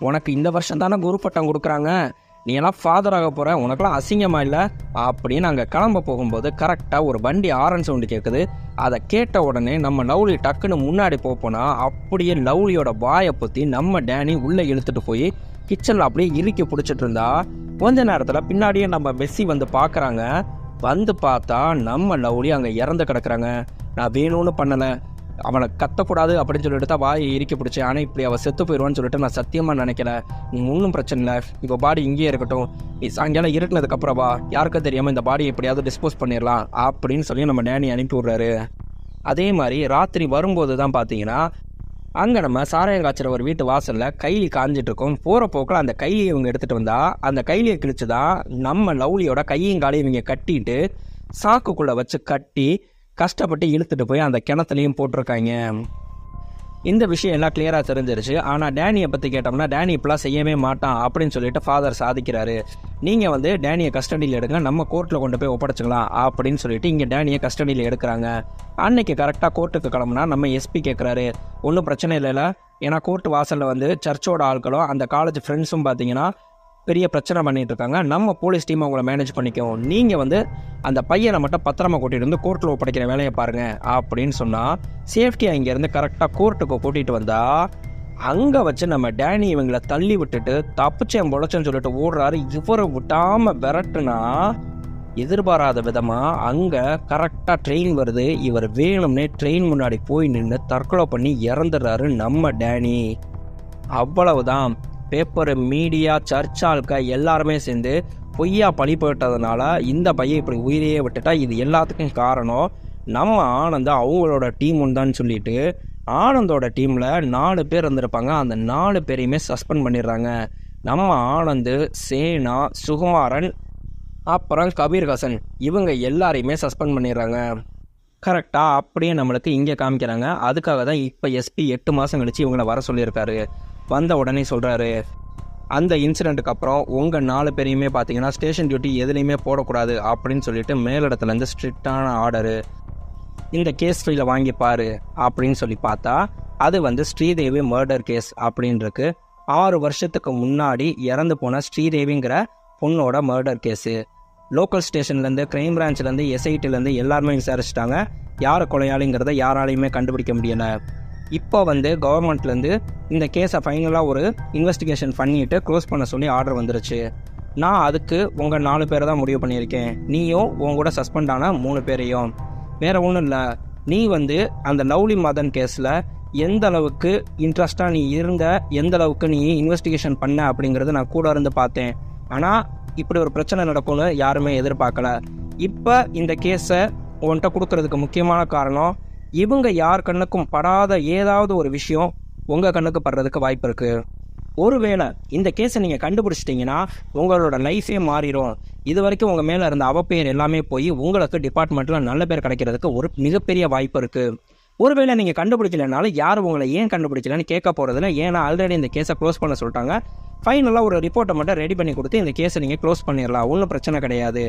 [SPEAKER 1] உனக்கு இந்த வருஷம் தானே குரு பட்டம் கொடுக்குறாங்க, நீ எல்லாம் ஃபாதர் ஆக போகிற, உனக்கெல்லாம் அசிங்கமாக இல்லை அப்படின்னு அங்கே கிளம்ப போகும்போது கரெக்டாக ஒரு வண்டி ஆரன் சவுண்டு கேட்குது. அதை கேட்ட உடனே நம்ம லவ்லி டக்குன்னு முன்னாடி போனால் அப்படியே லவ்லியோட வாயை பற்றி நம்ம டேனி உள்ளே இழுத்துட்டு போய் கிச்சனில் அப்படியே இறுக்கி பிடிச்சிட்டு இருந்தா கொஞ்ச நேரத்தில் பின்னாடியே நம்ம மெஸ்ஸி வந்து பார்க்குறாங்க. வந்து பார்த்தா நம்ம லவ்லி அங்கே இறந்து கிடக்குறாங்க. நான் வேணும்னு பண்ணலை, அவனை கத்தக்கூடாது அப்படின்னு சொல்லிட்டு தான் வாயை இறுக்கி பிடிச்சேன். ஆனால் இப்படி அவள் செத்து போயிடுவான்னு சொல்லிட்டு நான் சத்தியமாக நினைக்கல. ஒன்றும் பிரச்சனை இல்லை, இப்போ பாடி இங்கேயே இருக்கட்டும், நீ சாயங்காலம் இருட்டினதுக்கப்புறம் வா, யாருக்கும் தெரியாமல் இந்த பாடியை எப்படியாவது டிஸ்போஸ் பண்ணிடலாம் அப்படின்னு சொல்லி நம்ம டேனி அனுப்பி விட்றாரு. அதே மாதிரி ராத்திரி வரும்போது தான் பார்த்தீங்கன்னா அங்கே நம்ம சாராயம் காய்ச்சற ஒரு வீட்டு வாசலில் கைலி காஞ்சிட்டு இருக்கோம். போகிற போக்கில் அந்த கைலியை இவங்க எடுத்துகிட்டு வந்தா அந்த கைலியை கிழிச்சு தான் நம்ம லவ்லியோட கையும் காலையும் இவங்க கட்டிட்டு சாக்குக்குள்ளே வச்சு கட்டி கஷ்டப்பட்டு இழுத்துட்டு போய் அந்த கிணத்துலையும் போட்டிருக்காங்க. இந்த விஷயம் எல்லாம் கிளியராக தெரிஞ்சிருச்சு. ஆனால் டேனியை பற்றி கேட்டோம்னா டேனி இப்பெல்லாம் செய்யவே மாட்டான் அப்படின்னு சொல்லிட்டு ஃபாதர் சாதிக்கிறாரு. நீங்கள் வந்து டேனியை கஸ்டடியில் எடுங்க, நம்ம கோர்ட்டில் கொண்டு போய் ஒப்படைச்சிக்கலாம் அப்படின்னு சொல்லிட்டு இங்கே டேனியை கஸ்டடியில் எடுக்கிறாங்க. அன்னைக்கு கரெக்டாக கோர்ட்டுக்கு கிளம்புனா நம்ம எஸ்பி கேட்குறாரு, ஒன்றும் பிரச்சனை இல்லைல்ல, ஏன்னா கோர்ட்டு வாசலில் வந்து சர்ச்சோட ஆட்களும் அந்த காலேஜ் ஃப்ரெண்ட்ஸும் பார்த்தீங்கன்னா பெரிய பிரச்சனை பண்ணிட்டு இருக்காங்க, நம்ம போலீஸ் டீம் அவங்கள மேனேஜ் பண்ணிக்கோம், நீங்கள் வந்து அந்த பையனை மட்டும் பத்திரமா கூட்டிகிட்டு வந்து கோர்ட்டில் ஒப்படைக்கிற வேலையை பாருங்கள் அப்படின்னு சொன்னால் சேஃப்டியாக இங்கேருந்து கரெக்டாக கோர்ட்டுக்கு கூட்டிகிட்டு வந்தால் அங்கே வச்சு நம்ம டேனி இவங்களை தள்ளி விட்டுட்டு தப்பிச்சேன் பொழைச்சேன்னு சொல்லிட்டு ஓடுறாரு. இவரை விட்டாமல் விரட்டுனா எதிர்பாராத விதமாக அங்கே கரெக்டாக ட்ரெயின் வருது. இவர் வேணும்னே ட்ரெயின் முன்னாடி போய் நின்று தற்கொலை பண்ணி இறந்துடுறாரு நம்ம டேனி. அவ்வளவுதான். பேப்பர், மீடியா, சர்ச் ஆட்க எல்லாருமே சேர்ந்து பொய்யா பழி போட்டதுனால இந்த பையன் இப்படி உயிரையே விட்டுட்டா. இது எல்லாத்துக்கும் காரணம் நம்ம ஆனந்த் அவங்களோட டீம் தான் சொல்லிட்டு ஆனந்தோட டீமில் 4 பேர் இருந்திருப்பாங்க. அந்த 4 பேரையுமே சஸ்பெண்ட் பண்ணிடுறாங்க. நம்ம ஆனந்த், சேனா, சுகுமாரன், அப்புறம் கபீர் ஹசன் இவங்க எல்லாரையுமே சஸ்பெண்ட் பண்ணிடுறாங்க. கரெக்டாக அப்படியே நம்மளுக்கு இங்கே காமிக்கிறாங்க. அதுக்காக தான் இப்போ எஸ்பி 8 மாதம் கழிச்சு இவங்களை வர சொல்லியிருக்காரு. வந்த உடனே சொல்கிறாரு, அந்த இன்சிடெண்ட்டுக்கு அப்புறம் உங்கள் 4 பேரையுமே பார்த்தீங்கன்னா ஸ்டேஷன் டியூட்டி எதுலேயுமே போடக்கூடாது அப்படின்னு சொல்லிட்டு மேலிடத்துலேருந்து ஸ்ட்ரிக்டான ஆர்டரு. இந்த கேஸ் ஃபைலை வாங்கி பாரு அப்படின்னு சொல்லி பார்த்தா அது வந்து ஸ்ரீதேவி மர்டர் கேஸ் அப்படின்ருக்கு. 6 வருஷத்துக்கு முன்னாடி இறந்து போன ஸ்ரீதேவிங்கிற பொண்ணோட மர்டர் கேஸு. லோக்கல் ஸ்டேஷன்லேருந்து, க்ரைம் பிரான்ச்லேருந்து, எஸ்ஐடிலேருந்து எல்லாருமே விசாரிச்சிட்டாங்க. யார் கொலையாளிங்கிறத யாராலையுமே கண்டுபிடிக்க முடியலை. இப்போ வந்து கவர்மெண்ட்லேருந்து இந்த கேஸை ஃபைனலாக ஒரு இன்வெஸ்டிகேஷன் பண்ணிவிட்டு க்ளோஸ் பண்ண சொல்லி ஆர்டர் வந்துருச்சு. நான் அதுக்கு உங்கள் 4 பேரை தான் முடிவு பண்ணியிருக்கேன். நீயும் உங்க கூட சஸ்பெண்ட் ஆன 3 பேரையும். வேறு ஒன்றும் இல்லை, நீ வந்து அந்த லவ்லி மதன் கேஸில் எந்த அளவுக்கு இன்ட்ரெஸ்டாக நீ இருந்த, எந்த அளவுக்கு நீ இன்வெஸ்டிகேஷன் பண்ண அப்படிங்கிறது நான் கூட இருந்து பார்த்தேன். ஆனால் இப்படி ஒரு பிரச்சனை நடக்கும்னு யாருமே எதிர்பார்க்கல. இப்போ இந்த கேஸை உன்கிட்ட கொடுக்கறதுக்கு முக்கியமான காரணம் இவங்க யார் கண்ணுக்கும் படாத ஏதாவது ஒரு விஷயம் உங்கள் கண்ணுக்கு படுறதுக்கு வாய்ப்பு இருக்குது. ஒருவேளை இந்த கேஸை நீங்கள் கண்டுபிடிச்சிட்டிங்கன்னா உங்களோட லைஃபே மாறிடும். இது வரைக்கும் உங்கள் மேலே இருந்த அவப்பெயர் எல்லாமே போய் உங்களுக்கு டிபார்ட்மெண்ட்டில் நல்ல பேர் கிடைக்கிறதுக்கு ஒரு மிகப்பெரிய வாய்ப்பு இருக்குது. ஒருவேளை நீங்கள் கண்டுபிடிக்கலனாலும் யார் உங்களை ஏன் கண்டுபிடிக்கலன்னு கேட்க போகிறதில்ல. ஏன்னா ஆல்ரெடி இந்த கேஸை க்ளோஸ் பண்ண சொல்லிட்டாங்க. ஃபைனலாக ஒரு ரிப்போர்ட்டை மட்டும் ரெடி பண்ணி கொடுத்து இந்த கேஸை நீங்கள் க்ளோஸ் பண்ணிடலாம், ஒன்றும் பிரச்சனை கிடையாது.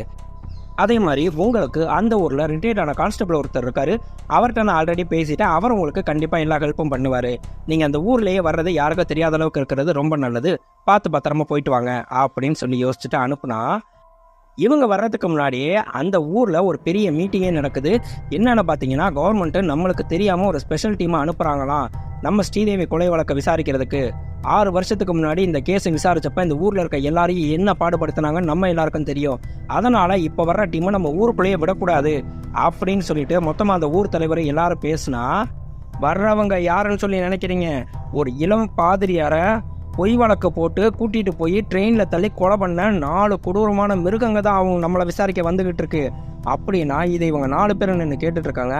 [SPEAKER 1] அதே மாதிரி உங்களுக்கு அந்த ஊரில் ரிட்டையர்டான கான்ஸ்டபிள் ஒருத்தர் இருக்கார், அவர்கிட்ட நான் ஆல்ரெடி பேசிட்டேன். அவர் உங்களுக்கு கண்டிப்பாக எல்லா ஹெல்ப்பும் பண்ணுவார். நீங்கள் அந்த ஊர்லேயே வர்றது யாருக்கும் தெரியாத அளவுக்கு இருக்கிறது ரொம்ப நல்லது, பார்த்து பத்திரமா போயிட்டு வாங்க அப்படின்னு சொல்லி யோசிச்சுட்டு அனுப்புனா இவங்க வர்றதுக்கு முன்னாடியே அந்த ஊரில் ஒரு பெரிய மீட்டிங்கே நடக்குது. என்னென்னு பார்த்தீங்கன்னா கவர்மெண்ட்டு நம்மளுக்கு தெரியாமல் ஒரு ஸ்பெஷல் டீமாக அனுப்புகிறாங்களாம் நம்ம ஸ்ரீதேவி கொலை வழக்கை விசாரிக்கிறதுக்கு. 6 வருஷத்துக்கு முன்னாடி இந்த கேஸை விசாரிச்சப்ப இந்த ஊரில் இருக்க எல்லாரையும் என்ன பாடுபடுத்தினாங்கன்னு நம்ம எல்லாருக்கும் தெரியும். அதனால் இப்போ வர்ற டீமை நம்ம ஊருக்குள்ளேயே விடக்கூடாது அப்படின்னு சொல்லிட்டு மொத்தமாக அந்த ஊர் தலைவர் எல்லாரும் பேசுனா வர்றவங்க யாருன்னு சொல்லி நினைக்கிறீங்க? ஒரு இளம் பாதிரியாரை பொய் வழக்கு போட்டு கூட்டிகிட்டு போய் ட்ரெயினில் தள்ளி கொலை பண்ண 4 கொடூரமான மிருகங்க தான் அவங்க நம்மளை விசாரிக்க வந்துக்கிட்டு இருக்கு அப்படின்னா இதை இவங்க 4 பேர் நின்று கேட்டுட்ருக்காங்க.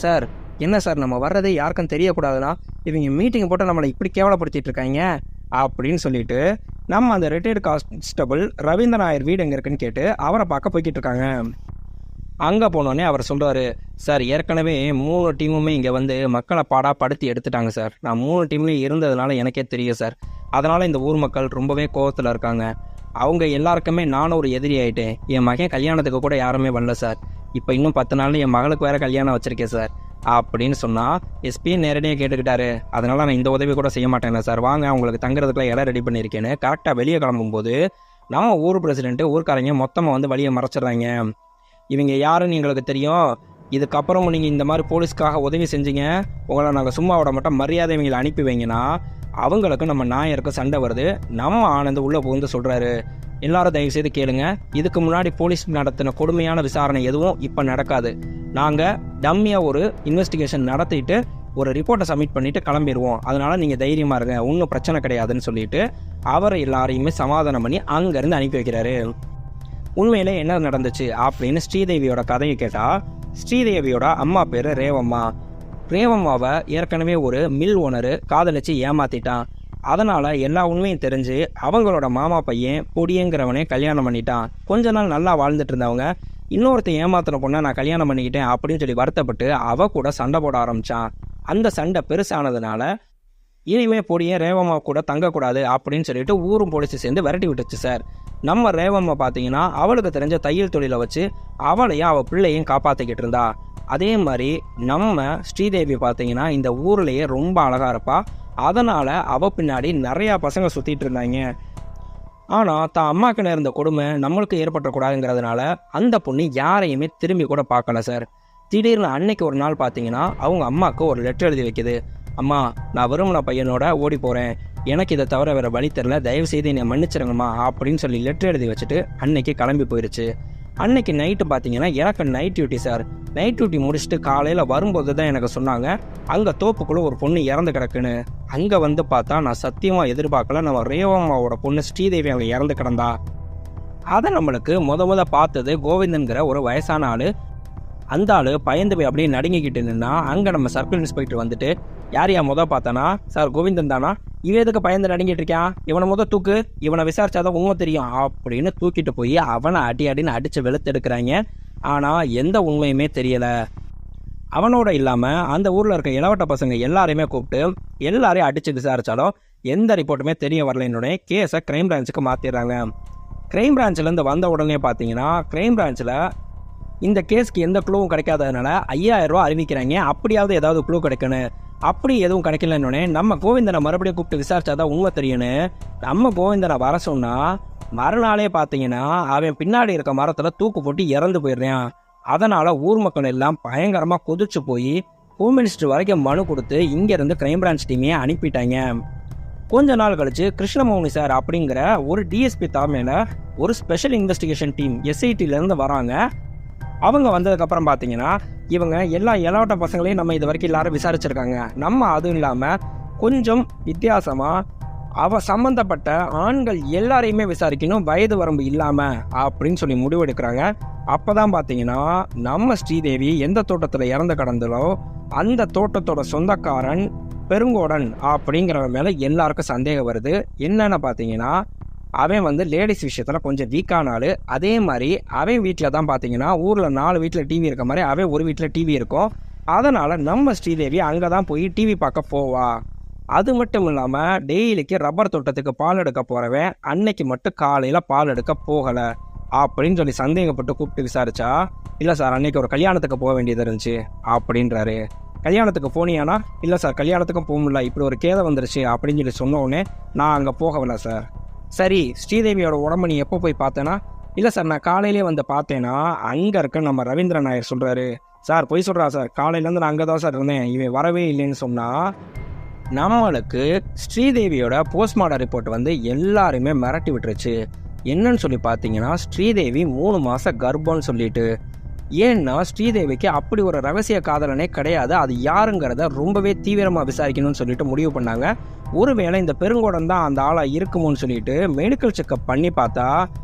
[SPEAKER 1] சார் என்ன சார் நம்ம வர்றதே யாருக்கும் தெரியக்கூடாதுன்னா இவங்க மீட்டிங் போட்டு நம்மளை இப்படி கேவலப்படுத்திட்டு இருக்காங்க அப்படின்னு சொல்லிட்டு நம்ம அந்த ரிட்டையர்டு கான்ஸ்டபிள் ரவீந்திர நாயர் வீடு எங்கே இருக்குன்னு கேட்டு அவரை பார்க்க போய்கிட்டு இருக்காங்க. அங்கே போனோடனே அவர் சொல்கிறாரு, சார் ஏற்கனவே 3 டீமுமே இங்கே வந்து மக்களை படுத்தி எடுத்துட்டாங்க சார். நான் 3 டீம்லேயும் இருந்ததுனால எனக்கே தெரியும் சார். அதனால் இந்த ஊர் மக்கள் ரொம்பவே கோவத்தில் இருக்காங்க. அவங்க எல்லாருக்குமே நானும் ஒரு எதிரி ஆகிட்டேன். என் மகன் கல்யாணத்துக்கு கூட யாருமே வரல சார். இப்போ இன்னும் 10 நாள் என் மகளுக்கு வேறு கல்யாணம் வச்சுருக்கேன் சார் அப்படின்னு சொன்னால் எஸ்பியை நேரடியாக கேட்டுக்கிட்டாரு. அதனால் நான் இந்த உதவி கூட செய்ய மாட்டேன் சார், வாங்க உங்களுக்கு தங்குறதுக்குலாம் இடம் ரெடி பண்ணியிருக்கேன்னு கரெக்டாக வெளியே கிளம்பும்போது நம்ம ஊர் பிரசிடென்ட்டு ஊர்க்காரங்க மொத்தமாக வந்து வழியை மறைச்சிட்றாங்க. இவங்க யாருன்னு எங்களுக்கு தெரியும், இதுக்கப்புறமும் நீங்கள் இந்த மாதிரி போலீஸ்க்காக உதவி செஞ்சீங்க, உங்களை நாங்கள் சும்மா விட மாட்டோம், மரியாதை இவங்களை அனுப்பி வைங்கன்னா அவங்களுக்கு நம்ம நாயருக்கு சண்டை வருது. நம்ம ஆனந்த் உள்ளே புகுந்து சொல்கிறாரு, எல்லாரும் தயவுசெய்து கேளுங்க, இதுக்கு முன்னாடி போலீஸ் நடத்தின கொடுமையான விசாரணை எதுவும் இப்போ நடக்காது. நாங்கள் டம்மியாக ஒரு இன்வெஸ்டிகேஷன் நடத்திட்டு ஒரு ரிப்போர்ட்டை சப்மிட் பண்ணிவிட்டு கிளம்பிடுவோம். அதனால் நீங்கள் தைரியமாக இருங்க, ஒன்றும் பிரச்சனை கிடையாதுன்னு சொல்லிட்டு அவரை எல்லாரையுமே சமாதானம் பண்ணி அங்கேருந்து அனுப்பி வைக்கிறாரு. உண்மையிலே என்ன நடந்துச்சு அப்படின்னு ஸ்ரீதேவியோட கதையை கேட்டால், ஸ்ரீதேவியோட அம்மா பேர் ரேவம்மா. ரேவம்மாவை ஏற்கனவே ஒரு மில் ஓனரு காதலிச்சு ஏமாத்திட்டான். அதனால் எல்லா உண்மையும் தெரிஞ்சு அவங்களோட மாமா பையன் பொடியங்கிறவனே கல்யாணம் பண்ணிட்டான். கொஞ்ச நாள் நல்லா வாழ்ந்துட்டு இருந்தவங்க இன்னொருத்த ஏமாத்தின பொண்ணை நான் கல்யாணம் பண்ணிக்கிட்டேன் அப்படின்னு சொல்லி வருத்தப்பட்டு அவ கூட சண்டை போட ஆரம்பித்தான். அந்த சண்டை பெருசானதுனால இனிமே பொடியன் ரேவம்மா கூட தங்கக்கூடாது அப்படின்னு சொல்லிட்டு ஊரும் போலீஸை சேர்ந்து விரட்டி விட்டுச்சு சார். நம்ம ரேவம்மா பார்த்தீங்கன்னா அவளுக்கு தெரிஞ்ச தையல் தொழிலை வச்சு அவளையும் அவள் பிள்ளையும் காப்பாற்றிக்கிட்டு இருந்தா. அதே மாதிரி நம்ம ஸ்ரீதேவி பார்த்தீங்கன்னா இந்த ஊர்லேயே ரொம்ப அழகாக இருப்பா. அதனால் அவள் பின்னாடி நிறையா பசங்க சுற்றிட்டு இருந்தாங்க. ஆனால் தான் அம்மாவுக்கு நேர்ந்த கொடுமை நம்மளுக்கு ஏற்பட்டக்கூடாதுங்கிறதுனால அந்த பொண்ணு யாரையுமே திரும்பி கூட பார்க்கல சார். திடீர்னு அன்னைக்கு ஒரு நாள் பார்த்தீங்கன்னா அவங்க அம்மாவுக்கு ஒரு லெட்டர் எழுதி வைக்குது. அம்மா, நான் விரும்பின பையனோட ஓடி போகிறேன், எனக்கு இதை தவிர வேறு வழி தெரில, தயவுசெய்து என்னை மன்னிச்சிருங்கம்மா அப்படின்னு சொல்லி லெட்டர் எழுதி வச்சுட்டு அன்னைக்கு கிளம்பி போயிடுச்சு. அன்னைக்கு நைட்டு பார்த்தீங்கன்னா எனக்கு night duty sir. Night duty முடிச்சுட்டு காலையில் வரும்போது தான் எனக்கு சொன்னாங்க அங்கே தோப்புக்குள்ளே ஒரு பொண்ணு இறந்து கிடக்குன்னு. அங்கே வந்து பார்த்தா நான் சத்தியமாக எதிர்பார்க்கல, நம்ம ரேவம்மாவோட பொண்ணு ஸ்ரீதேவி அங்கே இறந்து கிடந்தா. அதை நம்மளுக்கு முத பார்த்தது கோவிந்தன்கிற ஒரு வயசான ஆள். அந்த ஆள் பயந்து போய் அப்படியே நடுங்கிக்கிட்டு நின்னா அங்கே நம்ம சர்க்கிள் இன்ஸ்பெக்டர் வந்துட்டு, யார் பார்த்தானா? சார் கோவிந்தன் தானா? இவன் எதுக்கு பயந்து நடுங்கிட்டு இருக்கான்? இவனை தூக்கு, இவனை விசாரிச்சாதான் உண்மை தெரியும் அப்படின்னு தூக்கிட்டு போய் அவனை அடின்னு அடித்து வெளுத்தெடுக்கிறாங்க. ஆனால் எந்த உண்மையுமே தெரியலை. அவனோட இல்லாமல் அந்த ஊரில் இருக்க இளவட்ட பசங்க எல்லாரையுமே கூப்பிட்டு எல்லாரையும் அடித்து விசாரித்தாலும் எந்த ரிப்போர்ட்டுமே தெரிய வரலைன்னு கேஸை க்ரைம் பிரான்ச்சுக்கு மாற்றிடுறாங்க. க்ரைம் பிரான்ச்சிலேருந்து வந்த உடனே பார்த்தீங்கன்னா க்ரைம் பிரான்ச்சில் இந்த கேஸ்க்கு எந்த க்ளூவும் கிடைக்காததுனால 5000 ரூபா அறிவிக்கிறாங்க. அப்படியாவது ஏதாவது க்ளூ கிடைக்கணும். அப்படி எதுவும் கிடைக்கலன்னொடனே நம்ம கோவிந்தனை மறுபடியும் கூப்பிட்டு விசாரிச்சாதான் உண்மை தெரியும்னு நம்ம கோவிந்தனை வர சொன்னால் மறுநாளே பார்த்தீங்கன்னா அவன் பின்னாடி இருக்க மரத்தில் தூக்கு போட்டு இறந்து போயிடுறான். அதனால் ஊர் மக்கள் எல்லாம் பயங்கரமாக கொதிச்சு போய் ஹோம் மினிஸ்டர் வரைக்கும் மனு கொடுத்து இங்கேருந்து க்ரைம் பிரான்ச் டீமே அனுப்பிட்டாங்க. கொஞ்ச நாள் கழிச்சு கிருஷ்ணமௌனி சார் அப்படிங்கிற ஒரு டிஎஸ்பி தலைமையில் ஒரு ஸ்பெஷல் இன்வெஸ்டிகேஷன் டீம் எஸ்ஐடியிலேருந்து வராங்க. அவங்க வந்ததுக்கப்புறம் பார்த்தீங்கன்னா இவங்க எல்லா இளவட்ட பசங்களையும் நம்ம இது வரைக்கும் எல்லாரும் விசாரிச்சிருக்காங்க. நம்ம அதுவும் இல்லாமல் கொஞ்சம் வித்தியாசமாக சம்மந்தப்பட்ட ஆண்கள் எல்லாரையுமே விசாரிக்கணும், வயது வரம்பு இல்லாமல் அப்படின்னு சொல்லி முடிவெடுக்கிறாங்க. அப்போ தான் பார்த்தீங்கன்னா நம்ம ஸ்ரீதேவி எந்த தோட்டத்தில் இறந்து கிடந்ததோ அந்த தோட்டத்தோட சொந்தக்காரன் பெருங்கோடன் அப்படிங்கிறவன் மேலே எல்லாருக்கும் சந்தேகம் வருது. என்னென்னு பார்த்தீங்கன்னா அவன் லேடிஸ் விஷயத்தில் கொஞ்சம் வீக்கான ஆள். அதே மாதிரி அவன் வீட்டில் தான் பார்த்தீங்கன்னா ஊரில் 4 வீட்டில் டிவி இருக்க மாதிரி அவன் ஒரு வீட்டில் டிவி இருக்கும். அதனால் நம்ம ஸ்ரீதேவி அங்கே தான் போய் டிவி பார்க்க போவா. அது மட்டும் இல்லாமல் டெய்லிக்கு ரப்பர் தோட்டத்துக்கு பால் எடுக்க போகிறவன் அன்னைக்கு மட்டும் காலையில் பால் எடுக்க போகலை அப்படின்னு சொல்லி சந்தேகப்பட்டு கூப்பிட்டு விசாரிச்சா, இல்லை சார் அன்னைக்கு ஒரு கல்யாணத்துக்கு போக வேண்டியது இருந்துச்சு அப்படின்றாரு. கல்யாணத்துக்கு போனியானா? இல்லை சார் கல்யாணத்துக்கும் போக முடியல, இப்படி ஒரு கேதை வந்துருச்சு அப்படின்னு சொல்லி சொன்ன உடனே நான் அங்கே போகவில்லை சார். சரி, ஸ்ரீதேவியோட உடம்பு நீ எப்போ போய் பார்த்தேன்னா? இல்லை சார் நான் காலையிலே வந்து பார்த்தேன்னா அங்கே இருக்க நம்ம ரவீந்திர நாயர் சொல்கிறாரு, சார் பொய் சொல்கிறா சார், காலையிலேருந்து நான் அங்கே தான் சார் இருந்தேன், இவன் வரவே இல்லைன்னு சொன்னால் நம்மளுக்கு ஸ்ரீதேவியோட போஸ்ட்மார்ட்டம் ரிப்போர்ட் எல்லாருமே மிரட்டி விட்டுருச்சு. என்னன்னு சொல்லி பார்த்தீங்கன்னா ஸ்ரீதேவி 3 மாதம் கர்ப்பம்னு சொல்லிட்டு ஏன்னா ஸ்ரீதேவிக்கு அப்படி ஒரு ரகசிய காதலனே கிடையாது, அது யாருங்கிறத ரொம்பவே தீவிரமாக விசாரிக்கணும்னு சொல்லிட்டு முடிவு பண்ணாங்க. ஒருவேளை இந்த பெருங்கோடன் தான் அந்த ஆளாக இருக்குமோன்னு சொல்லிட்டு மெடிக்கல் செக்கப் பண்ணி பார்த்தா